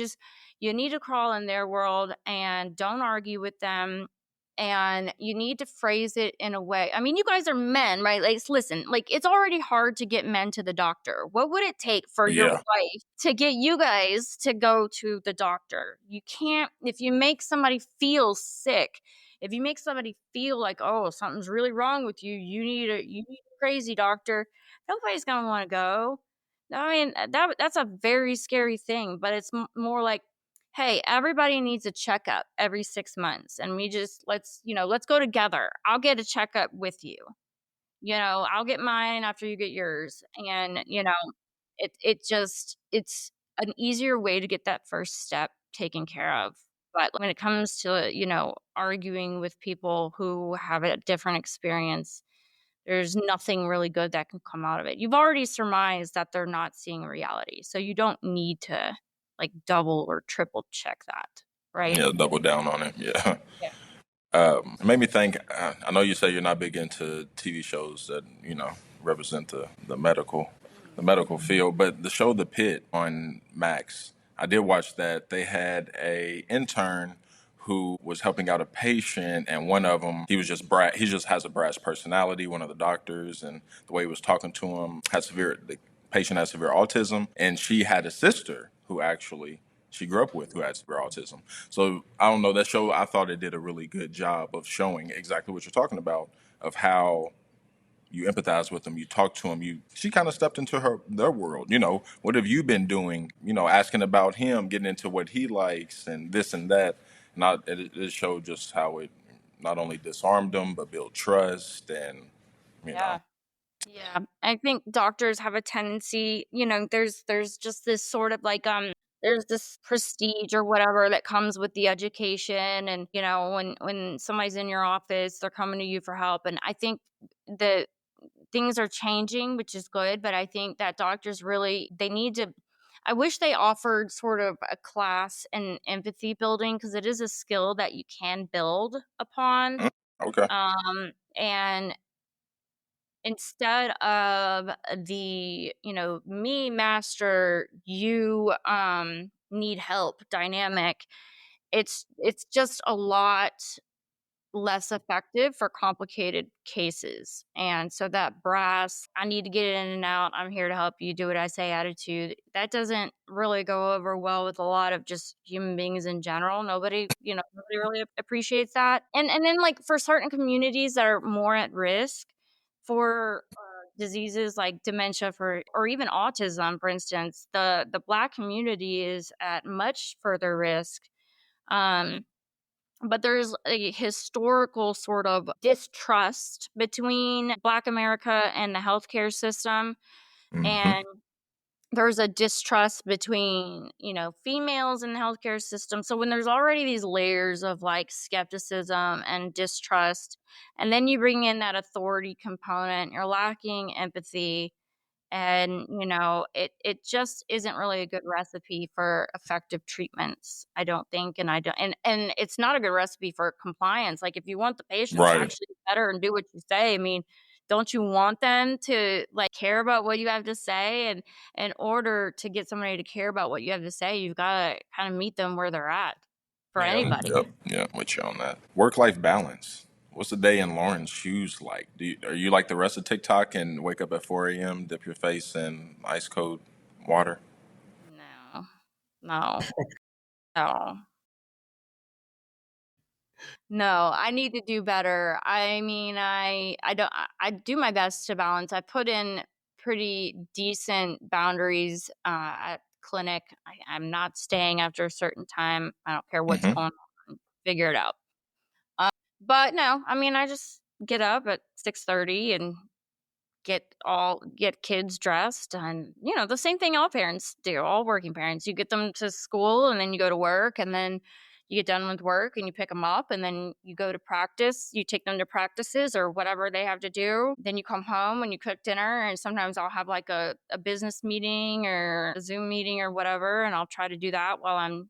[SPEAKER 3] need to crawl in their world and don't argue with them. And you need to phrase it in a way. I mean, you guys are men, right? Like, listen, like, it's already hard to get men to the doctor. What would it take for your
[SPEAKER 2] Yeah.
[SPEAKER 3] wife to get you guys to go to the doctor? You can't, if you make somebody feel sick, if you make somebody feel like, oh, something's really wrong with you, you need a crazy doctor, nobody's gonna want to go. I mean, that's a very scary thing, but it's more like, hey, everybody needs a checkup every 6 months, and let's go together. I'll get a checkup with you. I'll get mine after you get yours, and it's an easier way to get that first step taken care of. But when it comes to, arguing with people who have a different experience, there's nothing really good that can come out of it. You've already surmised that they're not seeing reality. So you don't need to like double or triple check that, right?
[SPEAKER 2] Yeah. Double down on it. Yeah.
[SPEAKER 3] Yeah.
[SPEAKER 2] It made me think. I know you say you're not big into TV shows that represent the medical field, but the show The Pit on Max, I did watch that. They had a intern who was helping out a patient, and one of them, he was just he just has a brash personality. One of the doctors, and the way he was talking to him, the patient had severe autism, and she had a sister who actually she grew up with who had severe autism. So I don't know, that show, I thought it did a really good job of showing exactly what you're talking about, of how you empathize with them, you talk to them. She kind of stepped into their world. What have you been doing? Asking about him, getting into what he likes, and this and that. Not it showed just how it not only disarmed them but built trust, and you know.
[SPEAKER 3] Yeah. Yeah. I think doctors have a tendency, there's just this sort of like there's this prestige or whatever that comes with the education, and when somebody's in your office, they're coming to you for help, and I think the things are changing, which is good, but I think that doctors really they need to I wish they offered sort of a class in empathy building, because it is a skill that you can build upon.
[SPEAKER 2] Okay.
[SPEAKER 3] And instead of the, me master, you need help dynamic, it's just a lot less effective for complicated cases. And so that brass, I need to get in and out, I'm here to help you, do what I say attitude, that doesn't really go over well with a lot of just human beings in general. Nobody really appreciates that. And then like for certain communities that are more at risk for diseases like dementia or even autism, for instance, the Black community is at much further risk. But there's a historical sort of distrust between Black America and the healthcare system. And there's a distrust between, females in the healthcare system. So when there's already these layers of like skepticism and distrust, and then you bring in that authority component, you're lacking empathy, and it just isn't really a good recipe for effective treatments, I don't think. And I don't and it's not a good recipe for compliance. Like if you want the patient to actually do better and do what you say, I mean, don't you want them to like care about what you have to say? And in order to get somebody to care about what you have to say, you've got to kind of meet them where they're at for anybody.
[SPEAKER 2] Yep, with you on that. Work-life balance. What's the day in Lauren's shoes like? Are you like the rest of TikTok and wake up at 4 a.m., dip your face in ice cold water?
[SPEAKER 3] No. No, I need to do better. I mean, I do my best to balance. I put in pretty decent boundaries at clinic. I'm not staying after a certain time. I don't care what's going on. Figure it out. But no, I mean, I just get up at 6:30 and get kids dressed, and the same thing all parents do, all working parents. You get them to school, and then you go to work, and then you get done with work and you pick them up, and then you go to practice, you take them to practices or whatever they have to do. Then you come home and you cook dinner, and sometimes I'll have like a business meeting or a Zoom meeting or whatever, and I'll try to do that while I'm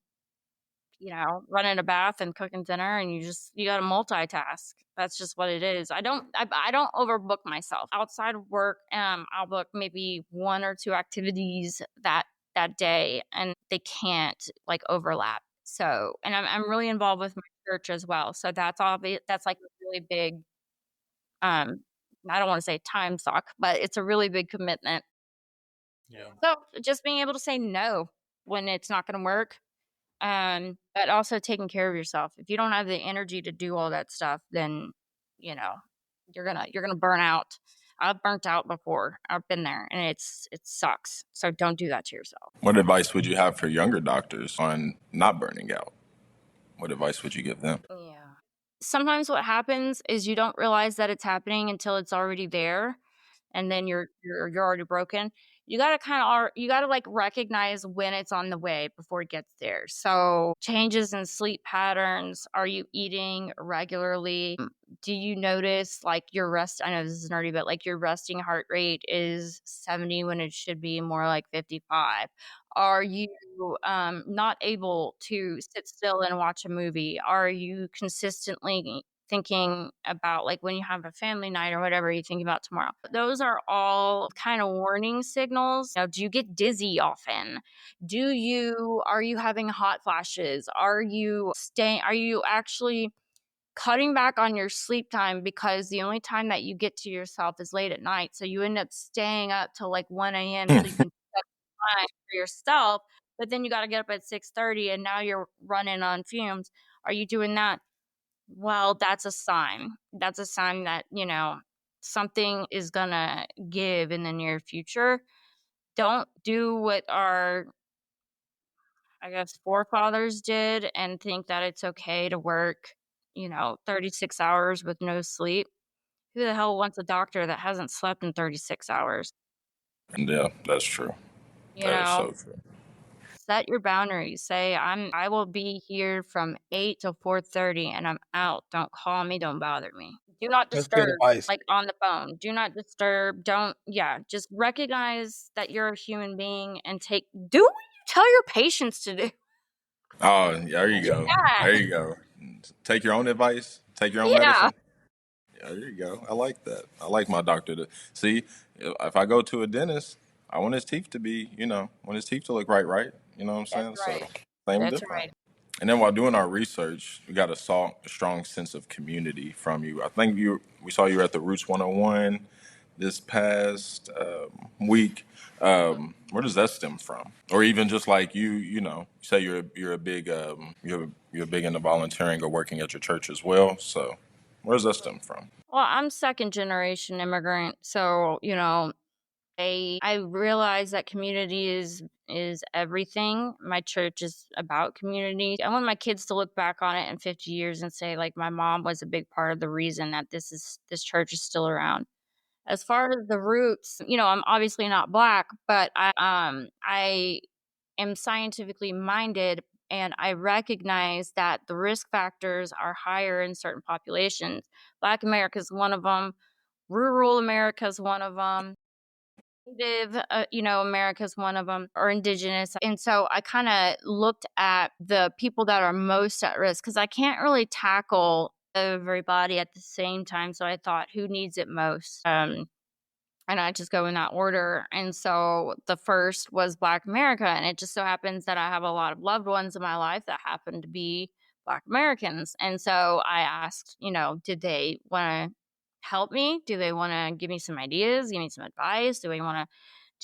[SPEAKER 3] running a bath and cooking dinner, and you got to multitask. That's just what it is. I don't overbook myself outside of work. I'll book maybe one or two activities that day, and they can't like overlap. So, and I'm really involved with my church as well. So that's like a really big, I don't want to say time suck, but it's a really big commitment.
[SPEAKER 4] Yeah.
[SPEAKER 3] So just being able to say no when it's not going to work. But also taking care of yourself. If you don't have the energy to do all that stuff, then you're gonna burn out. I've burnt out before. I've been there, and it sucks. So don't do that to yourself.
[SPEAKER 2] What advice would you have for younger doctors on not burning out? What advice would you give them?
[SPEAKER 3] Yeah. Sometimes what happens is you don't realize that it's happening until it's already there, and then you're already broken. You gotta like recognize when it's on the way before it gets there. So changes in sleep patterns. Are you eating regularly? Do you notice like I know this is nerdy, but like your resting heart rate is 70 when it should be more like 55? Are you not able to sit still and watch a movie? Are you consistently thinking about, like, when you have a family night or whatever, you think about tomorrow? Those are all kind of warning signals. Do you get dizzy often? Are you having hot flashes? Are you actually cutting back on your sleep time because the only time that you get to yourself is late at night? So you end up staying up till like 1 a.m. so you can set time for yourself, but then you got to get up at 6:30 and now you're running on fumes. Are you doing that? Well, that's a sign. That's a sign that, something is gonna give in the near future. Don't do what our, I guess, forefathers did and think that it's okay to work, 36 hours with no sleep. Who the hell wants a doctor that hasn't slept in 36 hours?
[SPEAKER 2] Yeah, that's true.
[SPEAKER 3] You
[SPEAKER 2] That is
[SPEAKER 3] know,
[SPEAKER 2] so true.
[SPEAKER 3] set your boundaries. Say, I will be here from 8 till 4:30 and I'm out. Don't call me, don't bother me. Do not
[SPEAKER 4] That's good
[SPEAKER 3] disturb,
[SPEAKER 4] advice.
[SPEAKER 3] like on the phone. Do not disturb. Just recognize that you're a human being and do what you tell your patients to do.
[SPEAKER 2] Oh, there you go.
[SPEAKER 3] Yeah.
[SPEAKER 2] There you go. Take your own advice. Take your own
[SPEAKER 3] Yeah.
[SPEAKER 2] medicine. Yeah, there you go. I like that. I like my doctor to see. If I go to a dentist, I want his teeth to be, want his teeth to look right. You know what I'm saying?
[SPEAKER 3] That's right.
[SPEAKER 2] So same
[SPEAKER 3] That's
[SPEAKER 2] different.
[SPEAKER 3] right.
[SPEAKER 2] And then while doing our research, we got a strong sense of community from you. I think we saw you at the Roots 101 this past week. Where does that stem from? Or even just like you know, you say you're a big you're big into volunteering or working at your church as well. So where does that stem from?
[SPEAKER 3] Well, I'm second generation immigrant, so I realize that community is everything. My church is about community. I want my kids to look back on it in 50 years and say, like, my mom was a big part of the reason that this church is still around. As far as the roots, I'm obviously not Black, but I am scientifically minded, and I recognize that the risk factors are higher in certain populations. Black America is one of them. Rural America is one of them. Native, America's one of them, or indigenous. And so I kind of looked at the people that are most at risk because I can't really tackle everybody at the same time. So I thought, who needs it most? And I just go in that order. And so the first was Black America. And it just so happens that I have a lot of loved ones in my life that happen to be Black Americans. And so I asked, did they want to help me? Do they want to give me some ideas, give me some advice? Do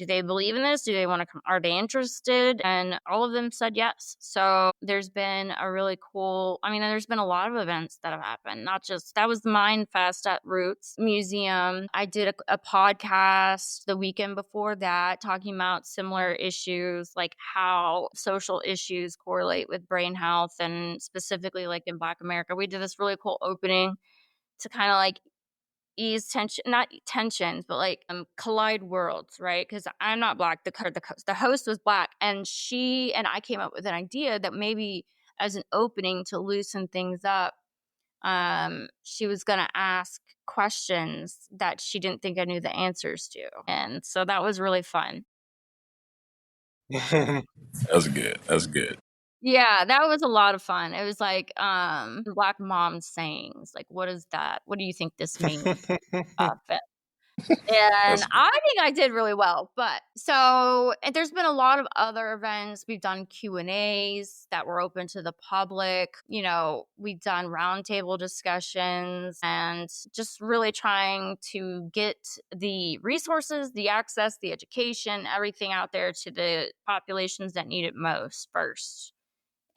[SPEAKER 3] they believe in this? Do they want to come? Are they interested? And all of them said yes. So there's been there's been a lot of events that have happened. Not just that was the Mind Fest at Roots Museum. I did a podcast the weekend before that talking about similar issues, like how social issues correlate with brain health, and specifically like in Black America. We did this really cool opening to kind of like ease tension, not tensions, but like collide worlds, right? Because I'm not Black. The host was Black, and she and I came up with an idea that maybe as an opening to loosen things up, she was going to ask questions that she didn't think I knew the answers to, and so that was really fun.
[SPEAKER 2] That's good. That's good.
[SPEAKER 3] Yeah, that was a lot of fun. It was like Black mom sayings, like, what is that? What do you think this means? And
[SPEAKER 2] That's good.
[SPEAKER 3] I think I did really well. But so there's been a lot of other events. We've done Q&As that were open to the public. We've done roundtable discussions, and just really trying to get the resources, the access, the education, everything out there to the populations that need it most first.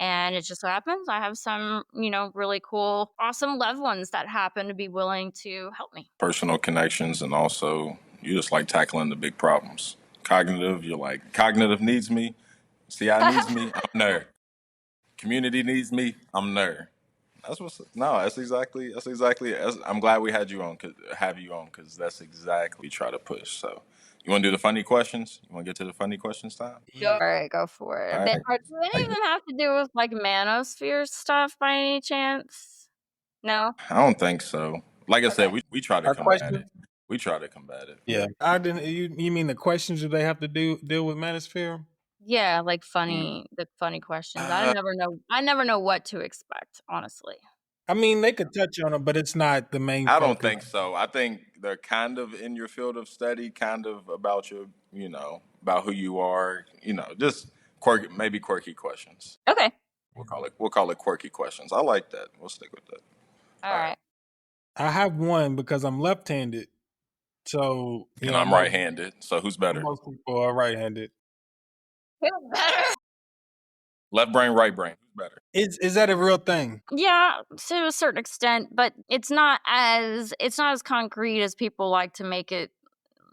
[SPEAKER 3] And it just so happens I have some, really cool, awesome loved ones that happen to be willing to help me.
[SPEAKER 2] Personal connections, and also you just like tackling the big problems. Cognitive, you're like, cognitive needs me. CI needs me. I'm nerd. Community needs me. I'm nerd. That's exactly. I'm glad we had you on. Because that's exactly what we try to push. So, you want to do the funny questions? You want to get to the funny questions time?
[SPEAKER 3] All right, go for it.
[SPEAKER 2] All right.
[SPEAKER 3] Do any of them have to do with like manosphere stuff by any chance? No.
[SPEAKER 2] I don't think so. Like I said, we try to
[SPEAKER 4] Our
[SPEAKER 2] combat
[SPEAKER 4] question?
[SPEAKER 2] it. We try to combat it.
[SPEAKER 4] Yeah, I didn't. You mean the questions? Do they have to deal with manosphere?
[SPEAKER 3] Yeah, like the funny questions. I never know what to expect, honestly.
[SPEAKER 4] I mean, they could touch on them, but it's not the main
[SPEAKER 2] I
[SPEAKER 4] focus.
[SPEAKER 2] don't think so. I think they're kind of in your field of study, kind of about your, about who you are, just maybe quirky questions.
[SPEAKER 3] Okay.
[SPEAKER 2] We'll call it quirky questions. I like that. We'll stick with that.
[SPEAKER 3] All right.
[SPEAKER 4] I have one because I'm left-handed, so
[SPEAKER 2] And I'm right-handed. So who's better?
[SPEAKER 4] Most people are right-handed.
[SPEAKER 3] Who's better?
[SPEAKER 2] Left brain, right brain. Who's better?
[SPEAKER 4] Is that a real thing?
[SPEAKER 3] Yeah, to a certain extent, but it's not as concrete as people like to make it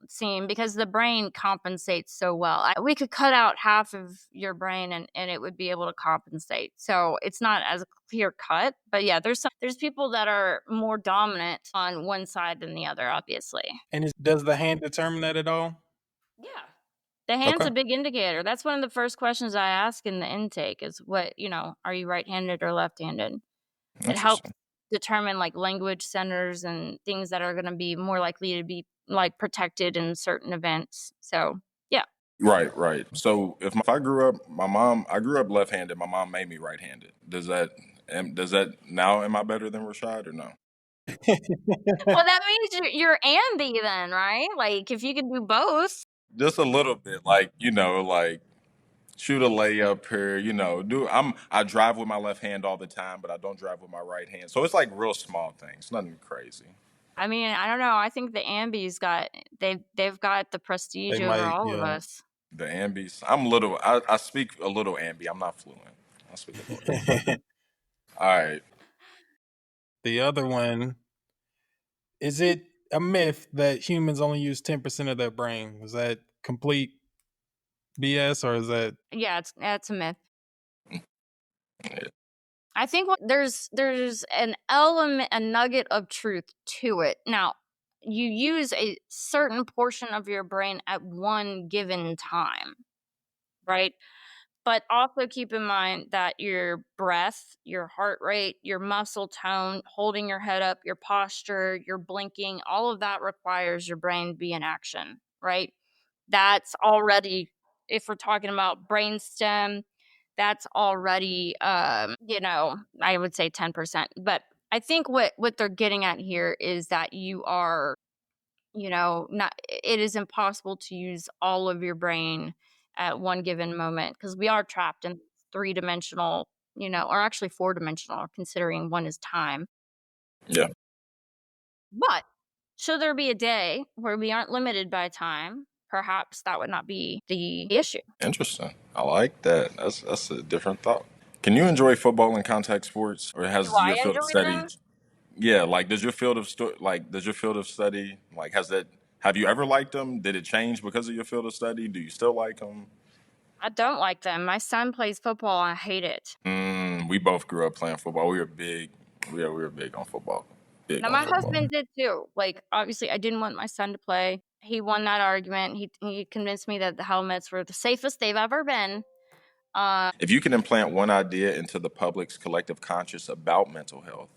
[SPEAKER 3] seem, because the brain compensates so well. We could cut out half of your brain and it would be able to compensate. So it's not as clear cut, but yeah, there's people that are more dominant on one side than the other, obviously.
[SPEAKER 4] And does the hand determine that at all?
[SPEAKER 3] Yeah. The hand's a big indicator. That's one of the first questions I ask in the intake is are you right-handed or left-handed? It helps determine like language centers and things that are going to be more likely to be like protected in certain events. So, yeah.
[SPEAKER 2] Right. So if I grew up, I grew up left-handed. My mom made me right-handed. Does that now, am I better than Rashad or no?
[SPEAKER 3] Well, that means you're Andy then, right? Like if you can do both.
[SPEAKER 2] Just a little bit, like, shoot a layup here, you know, I drive with my left hand all the time, but I don't drive with my right hand. So it's like real small things, nothing crazy.
[SPEAKER 3] I mean, I don't know. I think the Ambi's got they've got the prestige
[SPEAKER 4] They
[SPEAKER 3] over
[SPEAKER 4] might,
[SPEAKER 3] all of
[SPEAKER 4] yeah.
[SPEAKER 3] us.
[SPEAKER 2] The ambies, I speak a little ambi. I'm not fluent. I speak a little. All right.
[SPEAKER 4] The other one, is it a myth that humans only use 10% of their brain? Is that complete BS or is that?
[SPEAKER 3] Yeah, it's a myth.
[SPEAKER 2] Yeah.
[SPEAKER 3] I think there's an element, a nugget of truth to it. Now, you use a certain portion of your brain at one given time, right? But also keep in mind that your breath, your heart rate, your muscle tone, holding your head up, your posture, your blinking, all of that requires your brain to be in action, right? That's already, if we're talking about brainstem, that's already, I would say 10%. But I think what they're getting at here is that you are, not, it is impossible to use all of your brain at one given moment because we are trapped in three-dimensional, or actually four-dimensional, considering one is time.
[SPEAKER 2] Yeah.
[SPEAKER 3] But should there be a day where we aren't limited by time, perhaps that would not be the issue.
[SPEAKER 2] Interesting. I like that. That's a different thought. Can you enjoy football and contact sports, or
[SPEAKER 3] Do
[SPEAKER 2] has
[SPEAKER 3] I
[SPEAKER 2] your field of
[SPEAKER 3] enjoy
[SPEAKER 2] study?
[SPEAKER 3] them?
[SPEAKER 2] Yeah, like does your field of study like has that? Have you ever liked them? Did it change because of your field of study? Do you still like them?
[SPEAKER 3] I don't like them. My son plays football. I hate it.
[SPEAKER 2] We both grew up playing football. We were big. We were big on football. Big
[SPEAKER 3] Now
[SPEAKER 2] on
[SPEAKER 3] my
[SPEAKER 2] football.
[SPEAKER 3] husband did too. Like, obviously I didn't want my son to play. He won that argument. He convinced me that the helmets were the safest they've ever been.
[SPEAKER 2] If you can implant one idea into the public's collective conscious about mental health,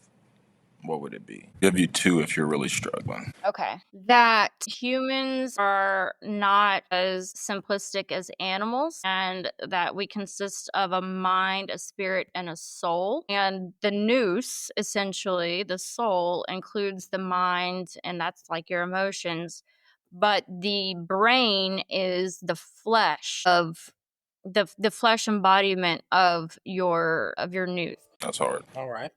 [SPEAKER 2] what would it be? Give you two if you're really struggling.
[SPEAKER 3] Okay. That humans are not as simplistic as animals, and that we consist of a mind, a spirit, and a soul. And the nous, essentially, the soul, includes the mind, and that's like your emotions. But the brain is the flesh of the flesh embodiment of your nous.
[SPEAKER 2] That's hard.
[SPEAKER 4] All right.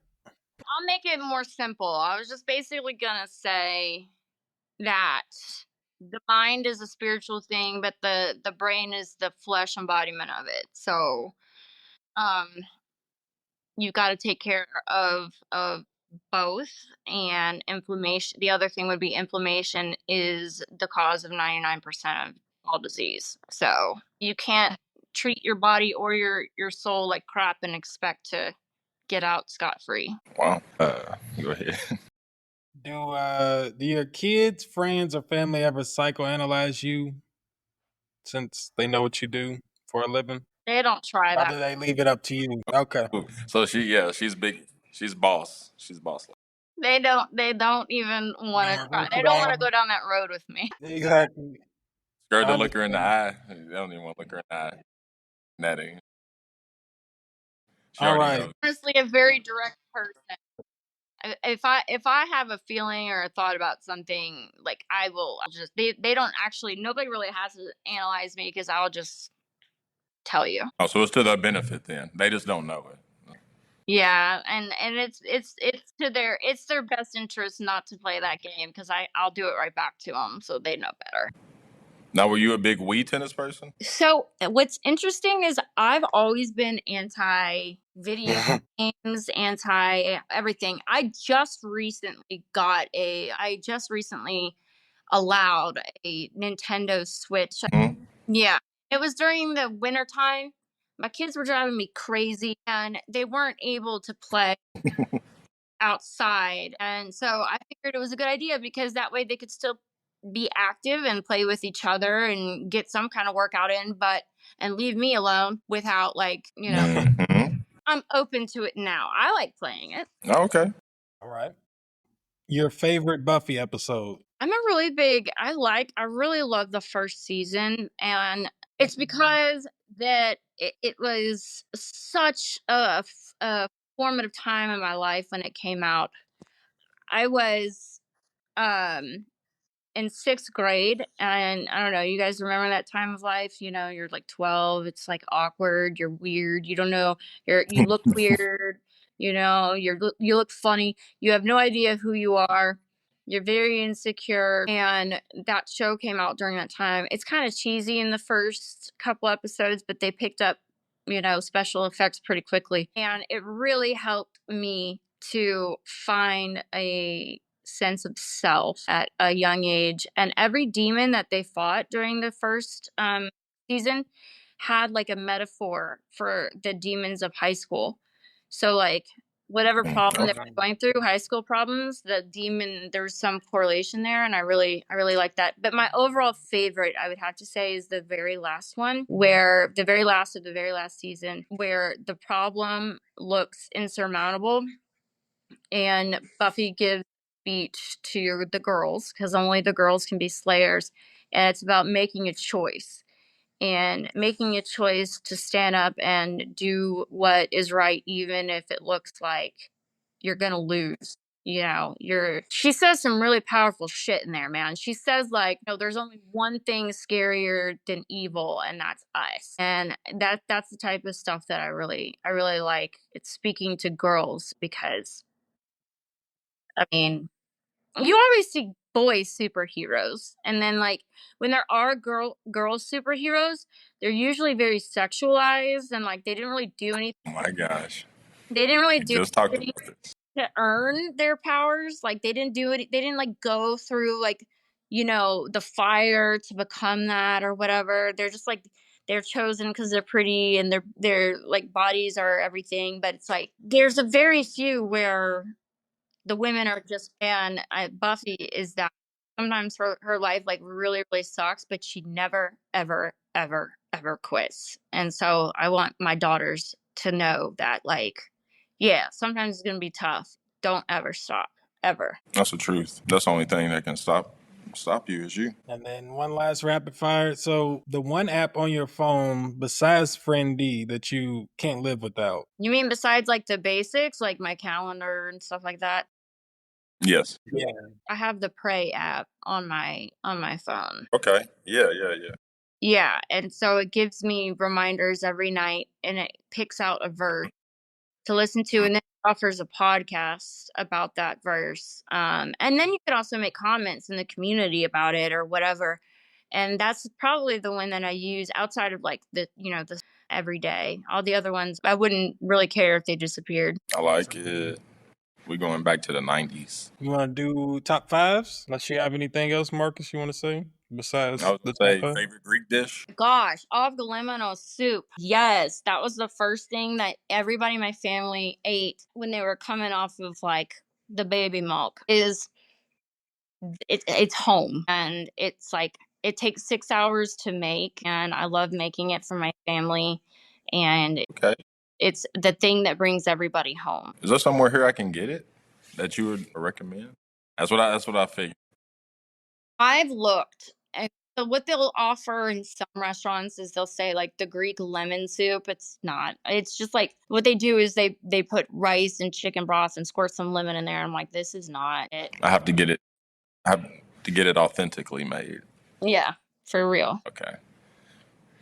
[SPEAKER 3] I'll make it more simple. I was just basically gonna say that the mind is a spiritual thing, but the brain is the flesh embodiment of it. So, um, you got to take care of both. And inflammation. The other thing would be inflammation is the cause of 99% of all disease. So you can't treat your body or your soul like crap and expect to get out scot free.
[SPEAKER 2] Wow. Go ahead.
[SPEAKER 4] Do your kids, friends, or family ever psychoanalyze you since they know what you do for a living?
[SPEAKER 3] They don't try
[SPEAKER 4] Or
[SPEAKER 3] that.
[SPEAKER 4] do they leave it up to you? Okay.
[SPEAKER 2] So she's big. She's boss. She's boss.
[SPEAKER 3] They don't even want to
[SPEAKER 4] Don't
[SPEAKER 3] try.
[SPEAKER 4] reverse
[SPEAKER 3] They
[SPEAKER 4] it
[SPEAKER 3] don't want to
[SPEAKER 4] all.
[SPEAKER 3] go down that road with me.
[SPEAKER 4] Exactly.
[SPEAKER 2] Scared
[SPEAKER 4] I
[SPEAKER 2] to look her in the
[SPEAKER 4] understand.
[SPEAKER 2] eye. They don't even want to look her in the eye. Netting. She
[SPEAKER 4] All
[SPEAKER 2] already
[SPEAKER 4] right.
[SPEAKER 2] knows.
[SPEAKER 3] Honestly, a very direct person. If I have a feeling or a thought about something, like I'll just they don't actually, nobody really has to analyze me because I'll just tell you.
[SPEAKER 2] Oh, so it's to their benefit then. They just don't know it.
[SPEAKER 3] Yeah, and it's their best interest not to play that game because I'll do it right back to them, so they know better.
[SPEAKER 2] Now, were you a big Wii tennis person?
[SPEAKER 3] So what's interesting is I've always been anti video games, anti everything. I just recently allowed a Nintendo Switch.
[SPEAKER 2] Hmm?
[SPEAKER 3] Yeah. It was during the winter time. My kids were driving me crazy and they weren't able to play outside. And so I figured it was a good idea because that way they could still be active and play with each other and get some kind of workout in, but and leave me alone without, like,
[SPEAKER 2] Mm-hmm.
[SPEAKER 3] I'm open to it now. I like playing it.
[SPEAKER 2] Okay.
[SPEAKER 4] All right. Your favorite Buffy episode?
[SPEAKER 3] I'm a really big I really love the first season, and it's because that it was such a formative time in my life when it came out. I was um in 6th grade, and I don't know, you guys remember that time of life? You know, you're like 12, it's like awkward, you're weird, you don't know, you look weird, you know, you look funny, you have no idea who you are, you're very insecure, and that show came out during that time. It's kind of cheesy in the first couple episodes, but they picked up, you know, special effects pretty quickly, and it really helped me to find a sense of self at a young age. And every demon that they fought during the first season had like a metaphor for the demons of high school. So like whatever problem they were going through, high school problems, the demon, there's some correlation there, and I really like that. But my overall favorite, I would have to say, is the very last one, where the very last of the very last season, where the problem looks insurmountable and Buffy gives speech to the girls, because only the girls can be slayers, and it's about making a choice to stand up and do what is right, even if it looks like you're gonna lose. You know, she says some really powerful shit in there, man. She says, like, no, there's only one thing scarier than evil, and that's us. And that's the type of stuff that I really like. It's speaking to girls, because I mean, you always see boy superheroes, and then like when there are girl superheroes, they're usually very sexualized, and like they didn't really do anything.
[SPEAKER 2] Oh my gosh.
[SPEAKER 3] They didn't really
[SPEAKER 2] We
[SPEAKER 3] do
[SPEAKER 2] just talked
[SPEAKER 3] anything
[SPEAKER 2] about this.
[SPEAKER 3] to earn their powers. Like they didn't do it. They didn't like go through like, you know, the fire to become that or whatever. They're just like they're chosen because they're pretty and their like bodies are everything. But it's like there's a very few where the women are just, and Buffy is that. Sometimes her life like really sucks, but she never ever quits. And so I want my daughters to know that, like, yeah, sometimes it's gonna be tough. Don't ever stop, ever.
[SPEAKER 2] That's the truth. That's the only thing that can stop you is you.
[SPEAKER 4] And then one last rapid fire. So the one app on your phone besides PhrenD that you can't live without.
[SPEAKER 3] You mean besides like the basics, like my calendar and stuff like that?
[SPEAKER 2] Yes.
[SPEAKER 4] Yeah.
[SPEAKER 3] I have the Pray app on my phone.
[SPEAKER 2] Okay. Yeah.
[SPEAKER 3] Yeah, and so it gives me reminders every night, and it picks out a verse to listen to, and then it offers a podcast about that verse. And then you could also make comments in the community about it or whatever. And that's probably the one that I use outside of like the, you know, the every day. All the other ones, I wouldn't really care if they disappeared.
[SPEAKER 2] I like it. We're going back to the 90s.
[SPEAKER 4] You want to do top fives? Unless you have anything else, Marcus, you want to say besides
[SPEAKER 2] I was
[SPEAKER 4] the
[SPEAKER 2] going to say
[SPEAKER 4] top five?
[SPEAKER 2] favorite Greek dish.
[SPEAKER 3] Gosh, off-galimino soup. Yes, that was the first thing that everybody in my family ate when they were coming off of like the baby milk. It's home, and it's like it takes 6 hours to make, and I love making it for my family, and
[SPEAKER 2] Okay.
[SPEAKER 3] it's the thing that brings everybody home.
[SPEAKER 2] Is there somewhere here I can get it that you would recommend? That's what I figured.
[SPEAKER 3] I've looked, and so what they'll offer in some restaurants is they'll say like the Greek lemon soup. It's not. It's just like what they do is they put rice and chicken broth and squirt some lemon in there. I'm like, this is not it.
[SPEAKER 2] I have to get it. I have to get it authentically made.
[SPEAKER 3] Yeah, for real.
[SPEAKER 2] Okay.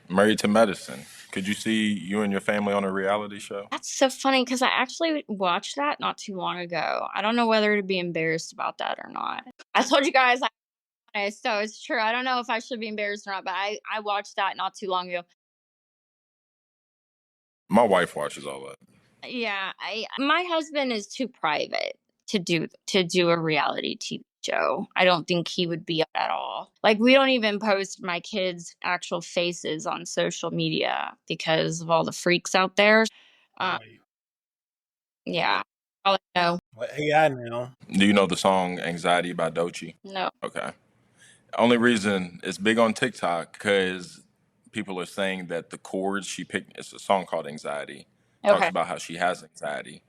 [SPEAKER 2] Married to Medicine. Could you see you and your family on a reality show?
[SPEAKER 3] That's so funny because I actually watched that not too long ago. I don't know whether to be embarrassed about that or not. I told you guys, so it's true. I don't know if I should be embarrassed or not, but I watched that not too long ago.
[SPEAKER 2] My wife watches all that.
[SPEAKER 3] Yeah, my husband is too private to do a reality TV show. I don't think he would be up at all. Like we don't even post my kids' actual faces on social media because of all the freaks out there. Yeah, all I know.
[SPEAKER 4] Well, AI now.
[SPEAKER 2] Do you know the song Anxiety by Doechii?
[SPEAKER 3] No.
[SPEAKER 2] Okay. Only reason it's big on TikTok because people are saying that the chords she picked, it's a song called Anxiety. Talks about how she has anxiety.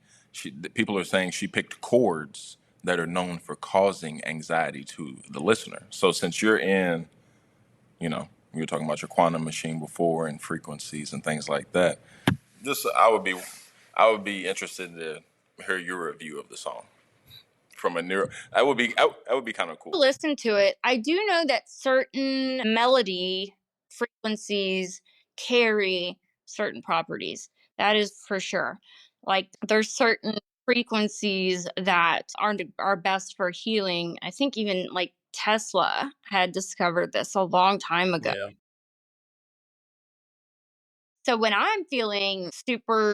[SPEAKER 2] People are saying she picked chords that are known for causing anxiety to the listener. So since you're in, you know, we were talking about your quantum machine before and frequencies and things like that, I would be interested to hear your review of the song. from a neuro. That would be kind of cool.
[SPEAKER 3] Listen to it. I do know that certain melody frequencies carry certain properties. That is for sure. Like there's certain frequencies that are best for healing. I think even like Tesla had discovered this a long time ago.
[SPEAKER 4] Yeah.
[SPEAKER 3] So when I'm feeling super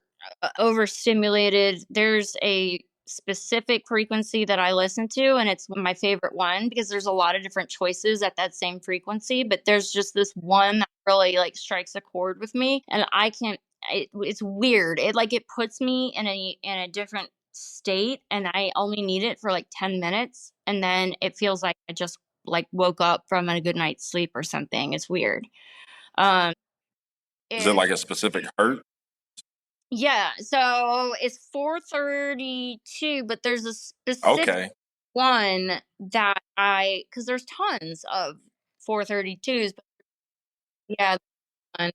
[SPEAKER 3] overstimulated, there's a specific frequency that I listen to, and it's my favorite one because there's a lot of different choices at that same frequency, but there's just this one that really like strikes a chord with me, and I can't. It's weird. It puts me in a different state, and I only need it for like 10 minutes, and then it feels like I just like woke up from a good night's sleep or something. It's weird. Um,
[SPEAKER 2] Is it like a specific hurt?
[SPEAKER 3] Yeah, so it's 432, but there's a specific one that because there's tons of 432s, but yeah, one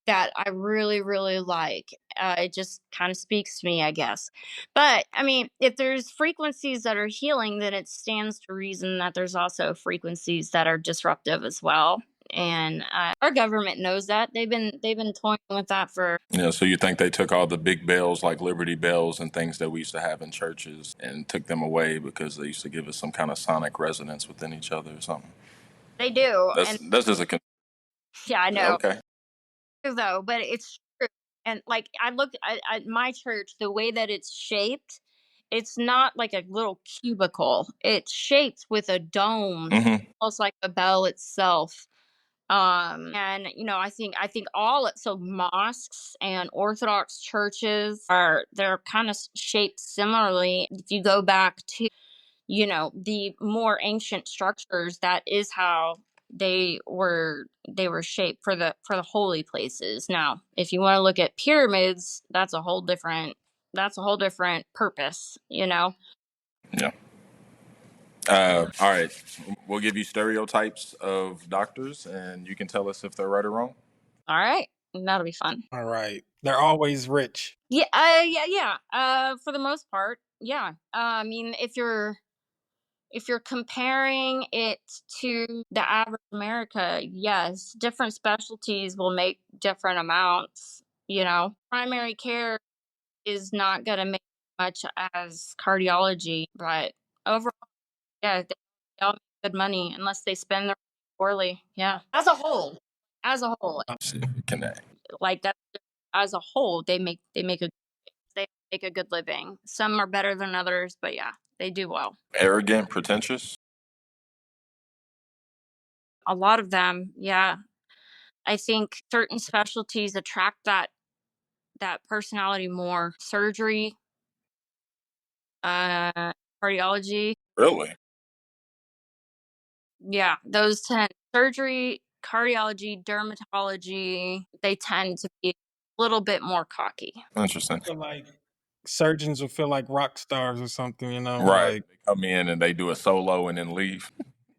[SPEAKER 3] that I really, really like. It just kind of speaks to me, I guess. But I mean, if there's frequencies that are healing, then it stands to reason that there's also frequencies that are disruptive as well. And our government knows that they've been toying with that for.
[SPEAKER 2] Yeah, so you think they took all the big bells like Liberty bells and things that we used to have in churches and took them away because they used to give us some kind of sonic resonance within each other or something?
[SPEAKER 3] They do,
[SPEAKER 2] That's just a
[SPEAKER 3] yeah, I know.
[SPEAKER 2] okay.
[SPEAKER 3] Though, but it's true. And like I looked at my church, the way that it's shaped, it's not like a little cubicle. It's shaped with a dome, almost like a bell itself. And I think so mosques and Orthodox churches they're kind of shaped similarly. If you go back to the more ancient structures, that is how they were shaped for the holy places. Now if you want to look at pyramids, that's a whole different purpose.
[SPEAKER 2] Yeah. All right, we'll give you stereotypes of doctors and you can tell us if they're right or wrong.
[SPEAKER 3] All right, that'll be fun.
[SPEAKER 4] All right. They're always rich.
[SPEAKER 3] Yeah, for the most part, yeah. I mean, if you're comparing it to the average America, yes, different specialties will make different amounts. Primary care is not going to make much as cardiology, but overall, yeah, they all make good money unless they spend their money poorly. Yeah, as a whole,
[SPEAKER 2] Connect.
[SPEAKER 3] like that, as a whole, they make a good living. Some are better than others, but yeah, they do well.
[SPEAKER 2] Arrogant, pretentious.
[SPEAKER 3] A lot of them, yeah. I think certain specialties attract that personality more. Surgery, cardiology,
[SPEAKER 2] Really?
[SPEAKER 3] yeah, those tend surgery, cardiology, dermatology, they tend to be a little bit more cocky.
[SPEAKER 2] Interesting.
[SPEAKER 4] I feel like surgeons will feel like rock stars or something,
[SPEAKER 2] Right.
[SPEAKER 4] like
[SPEAKER 2] They come in and they do a solo and then leave.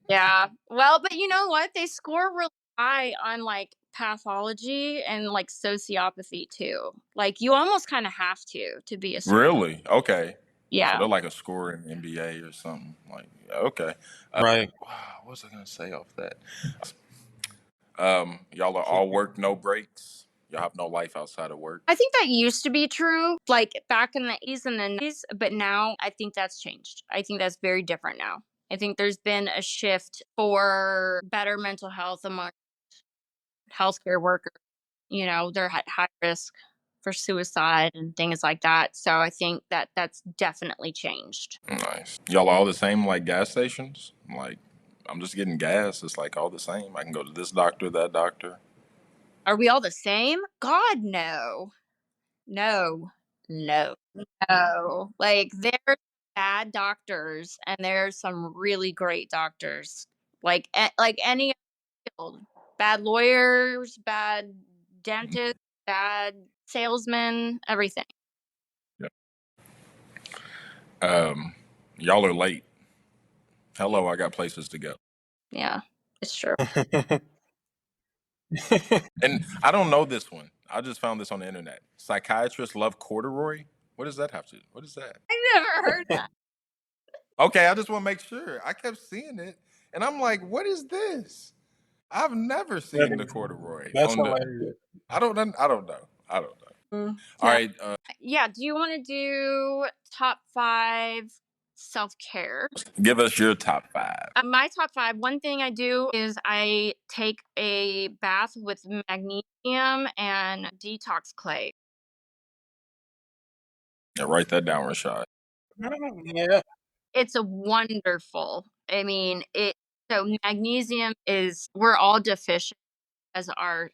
[SPEAKER 3] Yeah. Well, but you know what? They score really high on like pathology and like sociopathy too. Like you almost kind of have to be a
[SPEAKER 2] Really? Okay. So
[SPEAKER 3] yeah.
[SPEAKER 2] they're like a scorer in NBA or something. Like, okay.
[SPEAKER 4] right.
[SPEAKER 2] What was I gonna say off that? Y'all are all work, no breaks. Y'all have no life outside of work.
[SPEAKER 3] I think that used to be true, like back in the 80s and the 90s, but now I think that's changed. I think that's very different now. I think there's been a shift for better mental health among healthcare workers. They're at high risk for suicide and things like that. So I think that that's definitely changed.
[SPEAKER 2] Nice. Y'all all the same, like gas stations? Like, I'm just getting gas. It's like all the same. I can go to this doctor, that doctor.
[SPEAKER 3] Are we all the same? God, no. No. No. No. Like there's bad doctors and there's some really great doctors. Like any field. Bad lawyers, bad dentists, bad salesmen, everything.
[SPEAKER 2] Y'all are late. Hello, I got places to go.
[SPEAKER 3] Yeah, it's true.
[SPEAKER 2] And I don't know this one. I just found this on the internet. Psychiatrists love corduroy. What does that have to do? What is that?
[SPEAKER 3] I never heard that.
[SPEAKER 2] Okay, I just want to make sure. I kept seeing it, and I'm like, "What is this?" I've never seen the corduroy
[SPEAKER 4] That's
[SPEAKER 2] on the.
[SPEAKER 4] hilarious.
[SPEAKER 2] I don't know. I don't know. I don't know. All
[SPEAKER 3] Yeah.
[SPEAKER 2] right.
[SPEAKER 3] Yeah. Do you want to do top 5 self care?
[SPEAKER 2] Give us your top 5.
[SPEAKER 3] My top 5, one thing I do is I take a bath with magnesium and detox clay.
[SPEAKER 2] Yeah, write that down, Rashad.
[SPEAKER 4] Yeah.
[SPEAKER 3] It's a wonderful. I mean, so magnesium is we're all deficient as our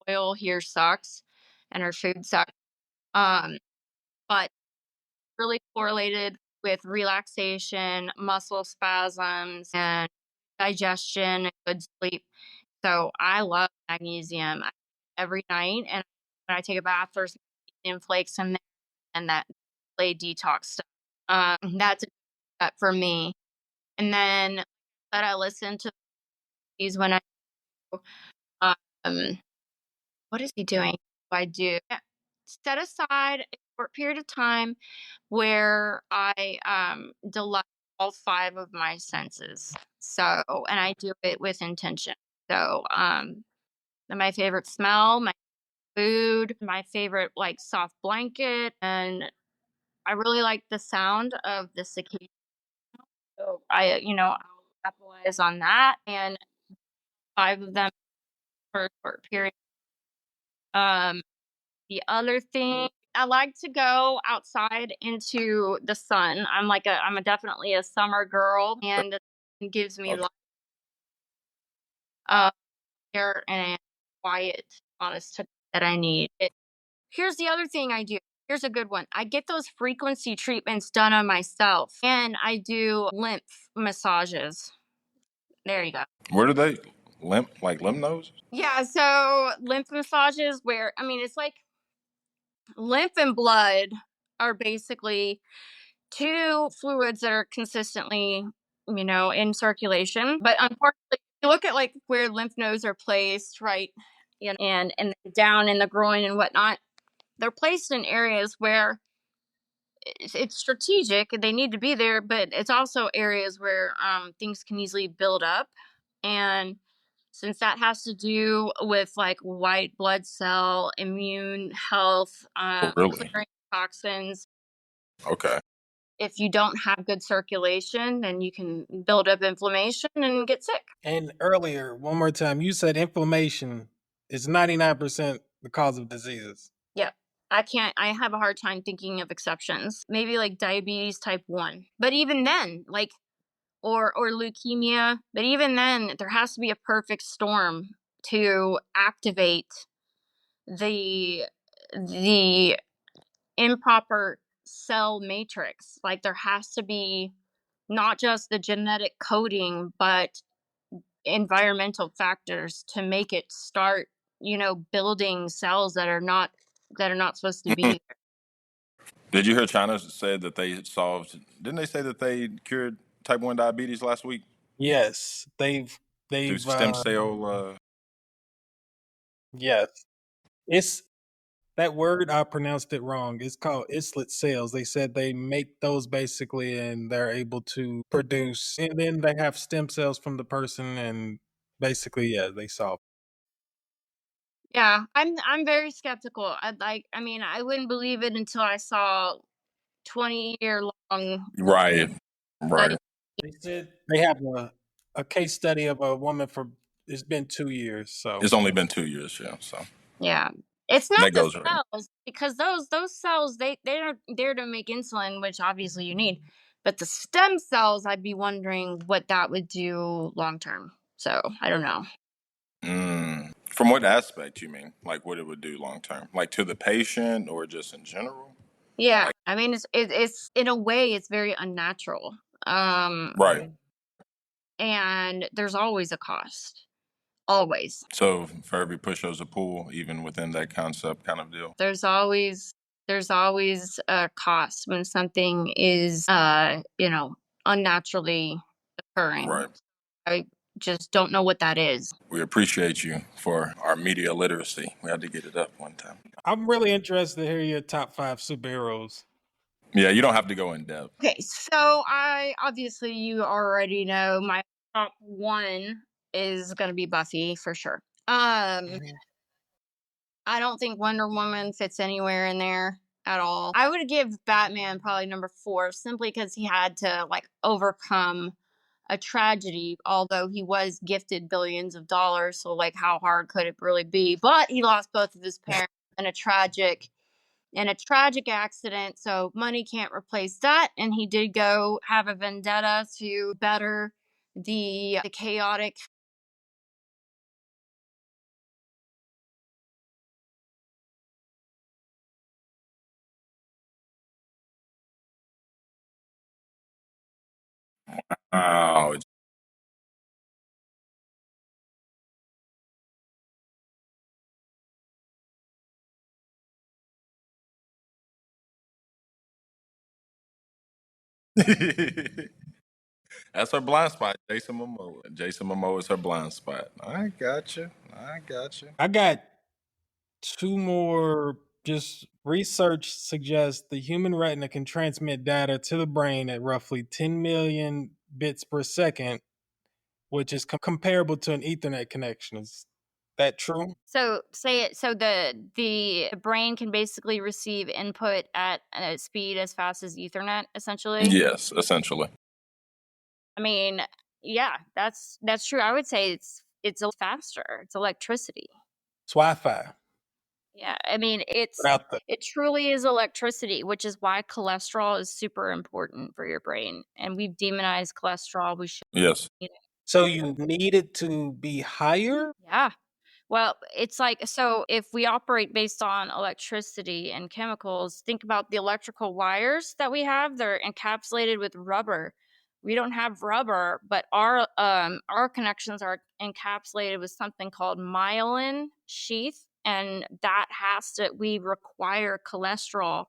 [SPEAKER 3] oil here sucks and our food sucks. But really correlated with relaxation, muscle spasms, and digestion and good sleep. So I love magnesium every night, and when I take a bath, there's magnesium flakes in there, and that clay detox stuff. That's a step for me. And then that I listen to these when um, what is he doing? I do set aside a short period of time where I delight all 5 of my senses. So, and I do it with intention. So, my favorite smell, my food, my favorite like soft blanket, and I really like the sound of the cicada. So I'll capitalize on that, and 5 of them for a short period. Um, the other thing, I like to go outside into the sun. I'm definitely a summer girl, and it gives me
[SPEAKER 2] Okay.
[SPEAKER 3] uh air and quiet, honest to that I need. Here's the other thing I do. Here's a good one. I get those frequency treatments done on myself, and I do lymph massages. There you go.
[SPEAKER 2] Where do they lymph nodes?
[SPEAKER 3] Yeah, so lymph massages where I mean it's like lymph and blood are basically 2 fluids that are consistently, in circulation. But unfortunately, you look at like where lymph nodes are placed, right? And down in the groin and whatnot, they're placed in areas where it's strategic. They need to be there, but it's also areas where things can easily build up. And since that has to do with like white blood cell, immune health,
[SPEAKER 2] Really?
[SPEAKER 3] clearing toxins,
[SPEAKER 2] Okay.
[SPEAKER 3] if you don't have good circulation, then you can build up inflammation and get sick.
[SPEAKER 4] And earlier, one more time, you said inflammation is 99% the cause of diseases.
[SPEAKER 3] Yep. I have a hard time thinking of exceptions. Maybe like diabetes type 1. But even then, like or leukemia, but even then there has to be a perfect storm to activate the the improper cell matrix. Like there has to be not just the genetic coding, but environmental factors to make it start, building cells that are not supposed to be there.
[SPEAKER 2] Did you hear China said that they solved? Didn't they say that they cured type 1 diabetes last week
[SPEAKER 4] Yes,
[SPEAKER 2] through
[SPEAKER 4] they've
[SPEAKER 2] stem cell?
[SPEAKER 4] yes. It's that word I pronounced it wrong. It's called islet cells. They said they make those basically and they're able to produce and then they have stem cells from the person and basically they solve.
[SPEAKER 3] Yeah, I'm very skeptical. I wouldn't believe it until I saw 20-year long
[SPEAKER 2] Right.
[SPEAKER 3] study.
[SPEAKER 2] Right.
[SPEAKER 4] They said they have a case study of a woman for it's been 2 years, so
[SPEAKER 2] It's only been 2 years, yeah. So
[SPEAKER 3] Yeah. It's
[SPEAKER 2] that
[SPEAKER 3] not the
[SPEAKER 2] goes right.
[SPEAKER 3] cells because those cells they're there to make insulin, which obviously you need. But the stem cells, I'd be wondering what that would do long term. So I don't know.
[SPEAKER 2] From what aspect you mean? Like what it would do long term? Like to the patient or just in general?
[SPEAKER 3] Yeah,
[SPEAKER 2] Like
[SPEAKER 3] I mean it's in a way it's very unnatural.
[SPEAKER 2] right.
[SPEAKER 3] And there's always a cost. Always.
[SPEAKER 2] So for every push there's a pull, even within that concept kind of deal.
[SPEAKER 3] There's always a cost when something is unnaturally occurring.
[SPEAKER 2] Right.
[SPEAKER 3] I just don't know what that is.
[SPEAKER 2] We appreciate you for our media literacy. We had to get it up one time.
[SPEAKER 4] I'm really interested to hear your top 5 superheroes.
[SPEAKER 2] Yeah, you don't have to go in depth.
[SPEAKER 3] Okay, so you already know my top one is gonna be Buffy for sure. I don't think Wonder Woman fits anywhere in there at all. I would give Batman probably number 4 simply because he had to like overcome a tragedy, although he was gifted billions of dollars. So like how hard could it really be? But he lost both of his parents in a tragic accident, so money can't replace that. And he did go have a vendetta to better the chaotic.
[SPEAKER 2] Oh, that's her blind spot, Jason Momoa. Jason Momoa is her blind spot. I got you.
[SPEAKER 4] I got 2 more. Just research suggests the human retina can transmit data to the brain at roughly 10 million bits per second, which is comparable to an Ethernet connection. Is that true?
[SPEAKER 3] So say it. So the brain can basically receive input at a speed as fast as Ethernet, essentially.
[SPEAKER 2] Yes, essentially.
[SPEAKER 3] I mean, yeah, that's true. I would say it's faster. It's electricity.
[SPEAKER 4] It's Wi-Fi.
[SPEAKER 3] Yeah, I mean,
[SPEAKER 4] Without the
[SPEAKER 3] it truly is electricity, which is why cholesterol is super important for your brain. And we've demonized cholesterol. We should.
[SPEAKER 2] Yes.
[SPEAKER 4] So you need it to be higher?
[SPEAKER 3] Yeah. Well, it's like, so if we operate based on electricity and chemicals, think about the electrical wires that we have. They're encapsulated with rubber. We don't have rubber, but our connections are encapsulated with something called myelin sheath, and we require cholesterol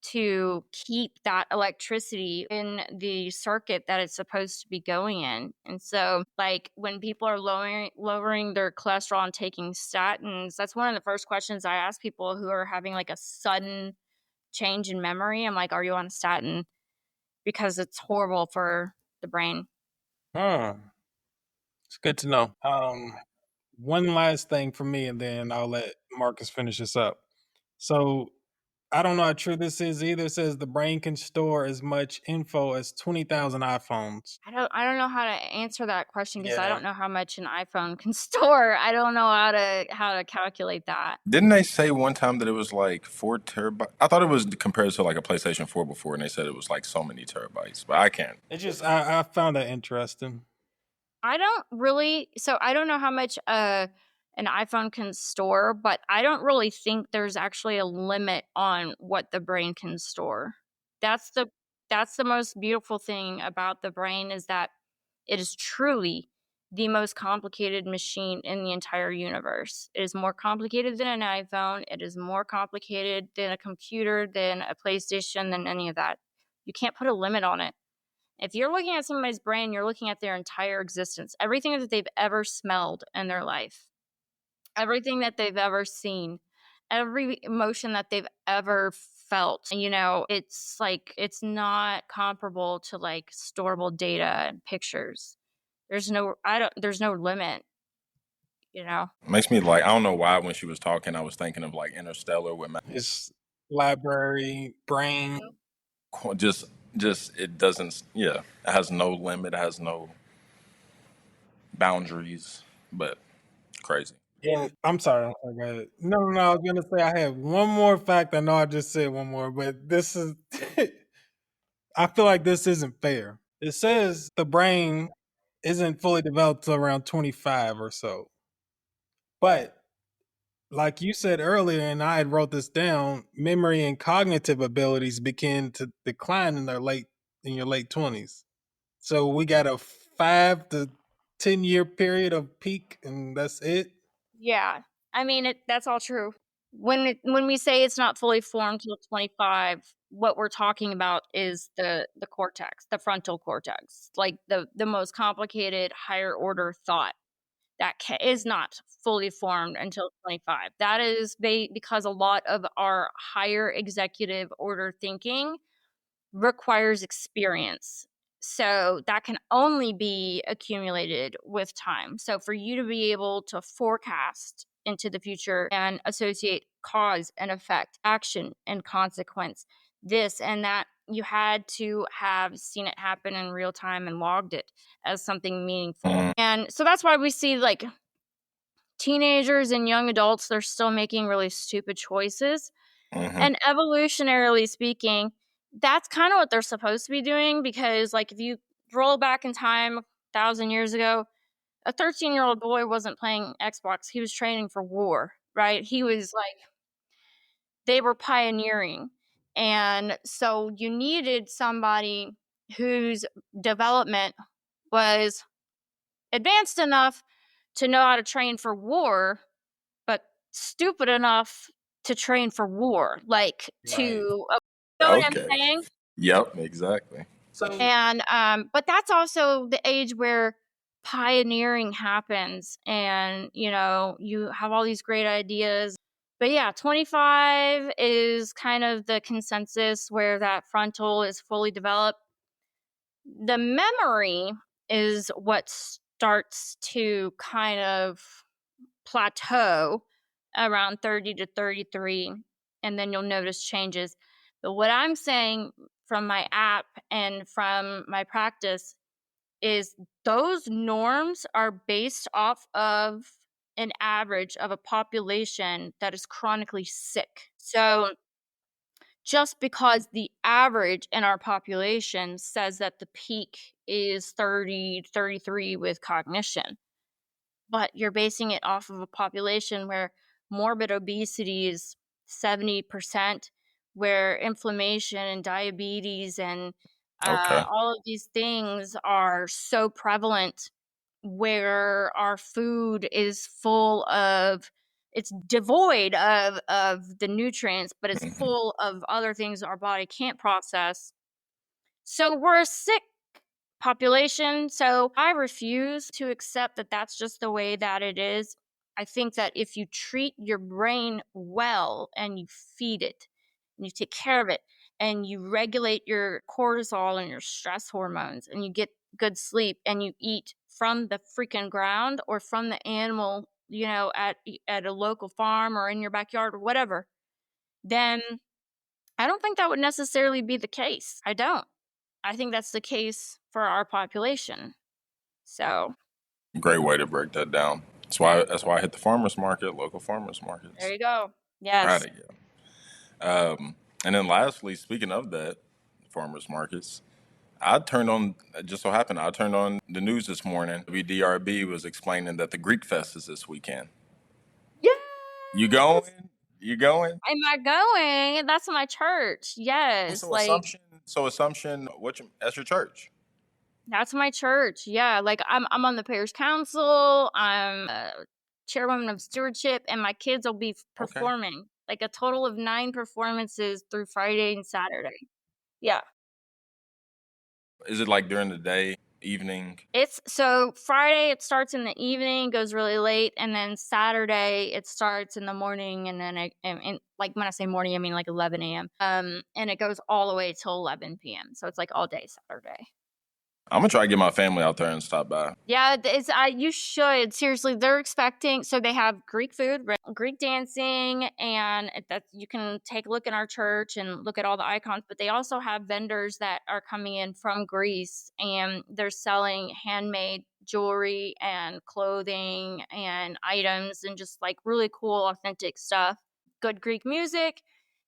[SPEAKER 3] to keep that electricity in the circuit that it's supposed to be going in. And so like when people are lowering their cholesterol and taking statins, that's one of the first questions I ask people who are having like a sudden change in memory. I'm like, are you on a statin? Because it's horrible for the brain.
[SPEAKER 4] It's good to know. One last thing for me, and then I'll let Marcus finish this up. So I don't know how true this is either. It says the brain can store as much info as 20,000 iPhones.
[SPEAKER 3] I don't know how to answer that question because I
[SPEAKER 4] Yeah.
[SPEAKER 3] don't know how much an iPhone can store. I don't know how to calculate that.
[SPEAKER 2] Didn't they say one time that it was like 4 terabytes? I thought it was compared to like a PlayStation 4 before, and they said it was like so many terabytes, but I can't.
[SPEAKER 4] It just I found that interesting.
[SPEAKER 3] I don't know how much an iPhone can store, but I don't really think there's actually a limit on what the brain can store. That's the that's the most beautiful thing about the brain is that it is truly the most complicated machine in the entire universe. It is more complicated than an iPhone. It is more complicated than a computer, than a PlayStation, than any of that. You can't put a limit on it. If you're looking at somebody's brain, you're looking at their entire existence, everything that they've ever smelled in their life, everything that they've ever seen, every emotion that they've ever felt. You know, it's like it's not comparable to like storable data and pictures. There's no limit, you know.
[SPEAKER 2] Makes me like, I don't know why when she was talking, I was thinking of like Interstellar with
[SPEAKER 4] His library brain.
[SPEAKER 2] just it doesn't, yeah, it has no limit, it has no boundaries, but crazy.
[SPEAKER 4] Yeah, I'm sorry. I got it. No, I was gonna say I have one more fact. I know I just said one more, but this is I feel like this isn't fair. It says the brain isn't fully developed till around 25 or so. But like you said earlier, and I had wrote this down, memory and cognitive abilities begin to decline in your late 20s. So we got a 5 to 10 year period of peak, and that's it.
[SPEAKER 3] Yeah. I mean, that's all true. When we say it's not fully formed till 25, what we're talking about is the cortex, the frontal cortex, like the most complicated higher order thought that is not fully formed until 25. That is because a lot of our higher executive order thinking requires experience. So that can only be accumulated with time. So for you to be able to forecast into the future and associate cause and effect, action and consequence, this and that, you had to have seen it happen in real time and logged it as something meaningful. And so that's why we see like teenagers and young adults, they're still making really stupid choices. And evolutionarily speaking, that's kind of what they're supposed to be doing, because like if you roll back in time 1,000 years ago, a 13-year-old boy wasn't playing Xbox. He was training for war, right? He was like, they were pioneering. And so you needed somebody whose development was advanced enough to know how to train for war, but stupid enough to train for war, like to, you know what I'm saying?
[SPEAKER 2] Yep, exactly.
[SPEAKER 3] And but that's also the age where pioneering happens, and you know, you have all these great ideas. But yeah, 25 is kind of the consensus where that frontal is fully developed. The memory is what starts to kind of plateau around 30 to 33, and then you'll notice changes. But what I'm saying from my app and from my practice is those norms are based off of an average of a population that is chronically sick. So just because the average in our population says that the peak is 30 to 33 with cognition, but you're basing it off of a population where morbid obesity is 70%, where inflammation and diabetes and all of these things are so prevalent, where our food is full of, it's devoid of the nutrients, but it's full of other things our body can't process. So we're a sick population. So I refuse to accept that that's just the way that it is. I think that if you treat your brain well and you feed it and you take care of it and you regulate your cortisol and your stress hormones and you get good sleep and you eat from the freaking ground or from the animal, you know, at a local farm or in your backyard or whatever, then I don't think that would necessarily be the case. I don't. I think that's the case for our population. So
[SPEAKER 2] Great way to break that down. That's why I hit the farmers market, local farmers markets.
[SPEAKER 3] there you go. Yes.
[SPEAKER 2] Proud of you. And then lastly, speaking of that, farmers markets, it just so happened, I turned on the news this morning. WDRB was explaining that the Greek Fest is this weekend.
[SPEAKER 3] Yeah.
[SPEAKER 2] You going? You going?
[SPEAKER 3] Am I going? That's my church. Yes.
[SPEAKER 2] So
[SPEAKER 3] like
[SPEAKER 2] Assumption, that's your church?
[SPEAKER 3] that's my church. Yeah. Like I'm on the parish council. I'm chairwoman of stewardship, and my kids will be performing like a total of 9 performances through Friday and Saturday. Yeah.
[SPEAKER 2] Is it like during the day, evening?
[SPEAKER 3] It's so Friday it starts in the evening, goes really late, and then Saturday it starts in the morning, and then and like when I say morning, I mean like 11 a.m. And it goes all the way till 11 p.m. So it's like all day Saturday.
[SPEAKER 2] I'm gonna try to get my family out there and stop by.
[SPEAKER 3] Yeah, you should. Seriously, they're expecting, so they have Greek food, Greek dancing, and that you can take a look in our church and look at all the icons, but they also have vendors that are coming in from Greece, and they're selling handmade jewelry and clothing and items and just like really cool, authentic stuff. Good Greek music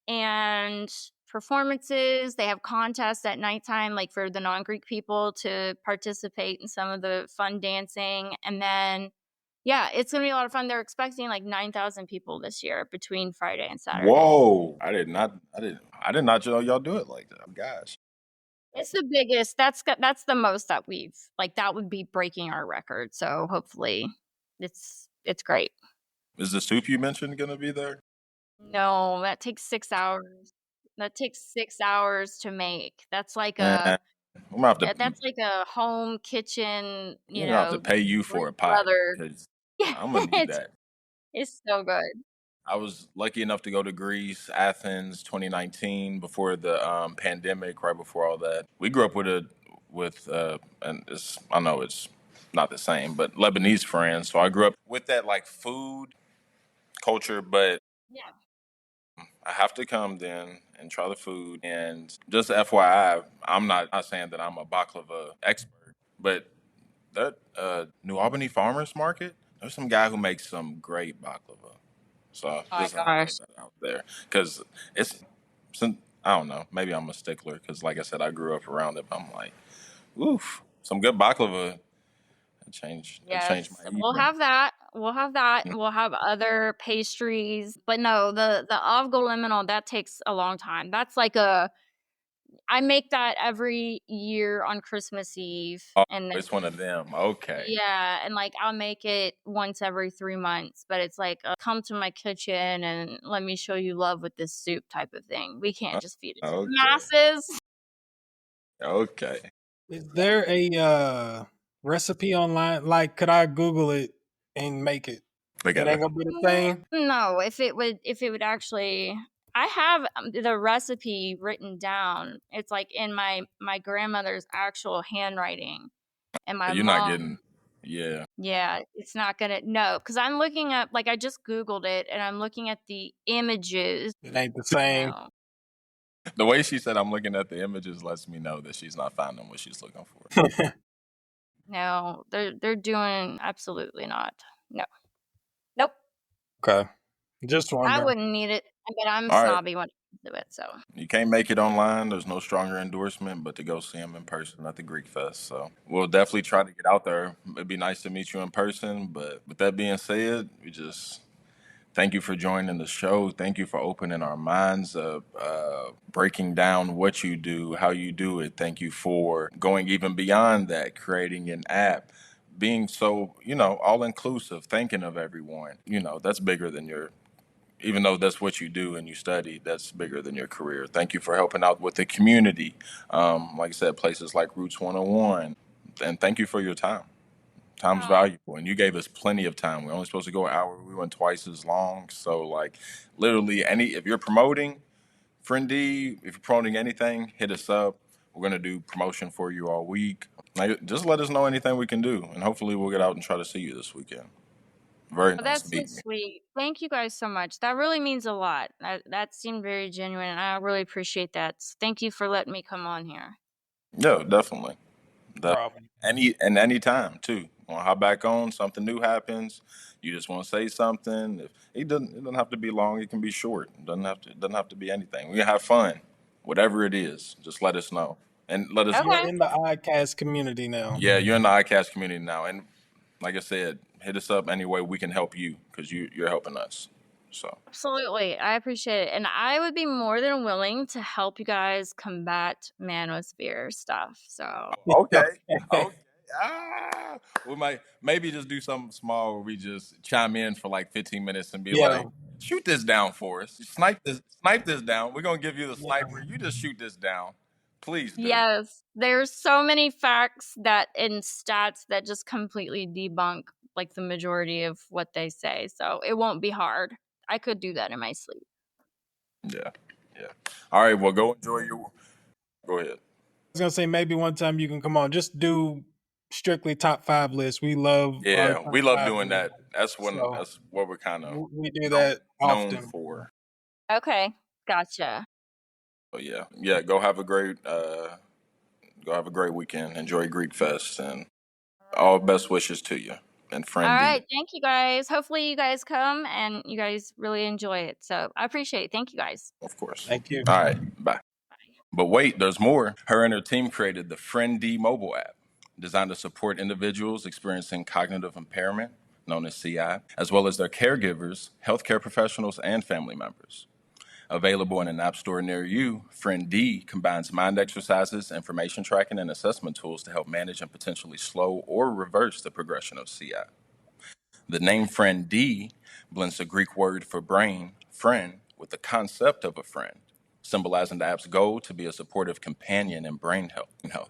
[SPEAKER 3] and performances. They have contests at nighttime, like for the non-Greek people to participate in some of the fun dancing. And then, yeah, it's going to be a lot of fun. They're expecting like 9,000 people this year between Friday and Saturday.
[SPEAKER 2] Whoa. I did not know y'all do it like that. Gosh.
[SPEAKER 3] It's the biggest. That's the most that that would be breaking our record. So hopefully it's great.
[SPEAKER 2] Is the soup you mentioned going to be there?
[SPEAKER 3] No, that takes 6 hours. That takes 6 hours to make. That's like a that's like a home kitchen, you know.
[SPEAKER 2] Have to pay you for a pot.
[SPEAKER 3] I'm gonna need that. It's so good.
[SPEAKER 2] I was lucky enough to go to Greece, Athens, 2019, before the pandemic, right before all that. We grew up and I know it's not the same, but Lebanese friends. So I grew up with that like food culture, but
[SPEAKER 3] Yeah.
[SPEAKER 2] I have to come then and try the food. And just FYI, I'm not saying that I'm a baklava expert, but that New Albany Farmers Market, there's some guy who makes some great baklava. So
[SPEAKER 3] Oh my
[SPEAKER 2] just have to
[SPEAKER 3] gosh.
[SPEAKER 2] put that out there because it's, I don't know, maybe I'm a stickler because, like I said, I grew up around it. But I'm like, oof, some good baklava. It changed
[SPEAKER 3] Yes,
[SPEAKER 2] my
[SPEAKER 3] we'll
[SPEAKER 2] evening.
[SPEAKER 3] have that. We'll have that. We'll have other pastries. But no, the avgo limonal, that takes a long time. That's like I make that every year on Christmas Eve.
[SPEAKER 2] Oh,
[SPEAKER 3] And then
[SPEAKER 2] it's one of them. Okay.
[SPEAKER 3] yeah, and like I'll make it once every 3 months, but it's like come to my kitchen and let me show you love with this soup type of thing. We can't just feed it to the
[SPEAKER 2] Okay.
[SPEAKER 3] masses.
[SPEAKER 2] Okay.
[SPEAKER 4] Is there a recipe online? Like, could I Google it and make it?
[SPEAKER 2] Look
[SPEAKER 4] It
[SPEAKER 2] at
[SPEAKER 4] ain't
[SPEAKER 2] it.
[SPEAKER 4] gonna be the same.
[SPEAKER 3] No, if it would actually I have the recipe written down. It's like in my grandmother's actual handwriting and my
[SPEAKER 2] You're not
[SPEAKER 3] mom.
[SPEAKER 2] getting, yeah.
[SPEAKER 3] Yeah, it's not gonna no, because I'm looking at like I just Googled it and I'm looking at the images.
[SPEAKER 4] It ain't the same.
[SPEAKER 3] No.
[SPEAKER 2] The way she said I'm looking at the images lets me know that she's not finding what she's looking for.
[SPEAKER 3] No, they're doing absolutely not. No. Nope.
[SPEAKER 4] Okay, just
[SPEAKER 3] I
[SPEAKER 4] wondering.
[SPEAKER 3] wouldn't need it, but I'm
[SPEAKER 2] All right.
[SPEAKER 3] snobby when it comes to it, so.
[SPEAKER 2] You can't make it online. There's no stronger endorsement but to go see him in person at the Greek Fest. So we'll definitely try to get out there. It'd be nice to meet you in person. But with that being said, we just thank you for joining the show. Thank you for opening our minds up, breaking down what you do, how you do it. Thank you for going even beyond that, creating an app, being so, all inclusive, thinking of everyone. That's bigger than even though that's what you do and you study, that's bigger than your career. Thank you for helping out with the community. Like I said, places like Roots 101. And thank you for your time. Time's
[SPEAKER 3] Oh,
[SPEAKER 2] valuable, and you gave us plenty of time. We're only supposed to go an hour. We went twice as long. So, like, literally, if you're promoting PhrenD, if you're promoting anything, hit us up. We're gonna do promotion for you all week. Like, just let us know anything we can do, and hopefully, we'll get out and try to see you this weekend. Very
[SPEAKER 3] well,
[SPEAKER 2] nice
[SPEAKER 3] that's so
[SPEAKER 2] meeting you.
[SPEAKER 3] sweet. Thank you guys so much. That really means a lot. That seemed very genuine, and I really appreciate that. Thank you for letting me come on here.
[SPEAKER 2] Yeah, definitely.
[SPEAKER 4] Problem.
[SPEAKER 2] Any time too. Want to hop back on? Something new happens. You just want to say something. If it doesn't have to be long. It can be short. It doesn't have to be anything. We can have fun. Whatever it is, just let us know and let us.
[SPEAKER 4] You're
[SPEAKER 3] Okay.
[SPEAKER 4] in the iCast community now.
[SPEAKER 2] Yeah, you're in the ICAST community now, and like I said, hit us up any way we can help you because you're helping us. So
[SPEAKER 3] Absolutely. I appreciate it. And I would be more than willing to help you guys combat manosphere stuff. So,
[SPEAKER 2] okay,
[SPEAKER 4] Okay.
[SPEAKER 2] okay. We might maybe just do something small where we just chime in for like 15 minutes and be
[SPEAKER 4] Yeah,
[SPEAKER 2] like, shoot this down for us. Snipe this down. We're gonna give you the
[SPEAKER 4] yeah.
[SPEAKER 2] sniper. You just shoot this down. Please do.
[SPEAKER 3] yes, there's so many facts that in stats that just completely debunk like the majority of what they say. So, it won't be hard. I could do that in my sleep.
[SPEAKER 2] Yeah. Yeah. All right, well go enjoy your go ahead.
[SPEAKER 4] I was gonna say maybe one time you can come on. Just do strictly top 5 lists. We love our
[SPEAKER 2] Yeah,
[SPEAKER 4] top
[SPEAKER 2] we love
[SPEAKER 4] 5
[SPEAKER 2] doing
[SPEAKER 4] lists.
[SPEAKER 2] that. That's
[SPEAKER 4] So
[SPEAKER 2] what we're kind of
[SPEAKER 4] we do
[SPEAKER 2] known,
[SPEAKER 4] that
[SPEAKER 2] known
[SPEAKER 4] often.
[SPEAKER 2] for.
[SPEAKER 3] Okay. Gotcha.
[SPEAKER 2] So yeah. Yeah, go have a great weekend. Enjoy Greek Fest and all best wishes to you and
[SPEAKER 3] All
[SPEAKER 2] friend D.
[SPEAKER 3] right. Thank you guys. Hopefully, you guys come and you guys really enjoy it. So, I appreciate it. Thank you guys.
[SPEAKER 2] Of course.
[SPEAKER 4] Thank you.
[SPEAKER 2] All right. Bye. But wait, there's more. Her and her team created the PhrenD mobile app, designed to support individuals experiencing cognitive impairment, known as CI, as well as their caregivers, healthcare professionals, and family members. Available in an app store near you, PhrenD combines mind exercises, information tracking, and assessment tools to help manage and potentially slow or reverse the progression of CI. The name PhrenD blends the Greek word for brain, friend, with the concept of a friend, symbolizing the app's goal to be a supportive companion in brain health.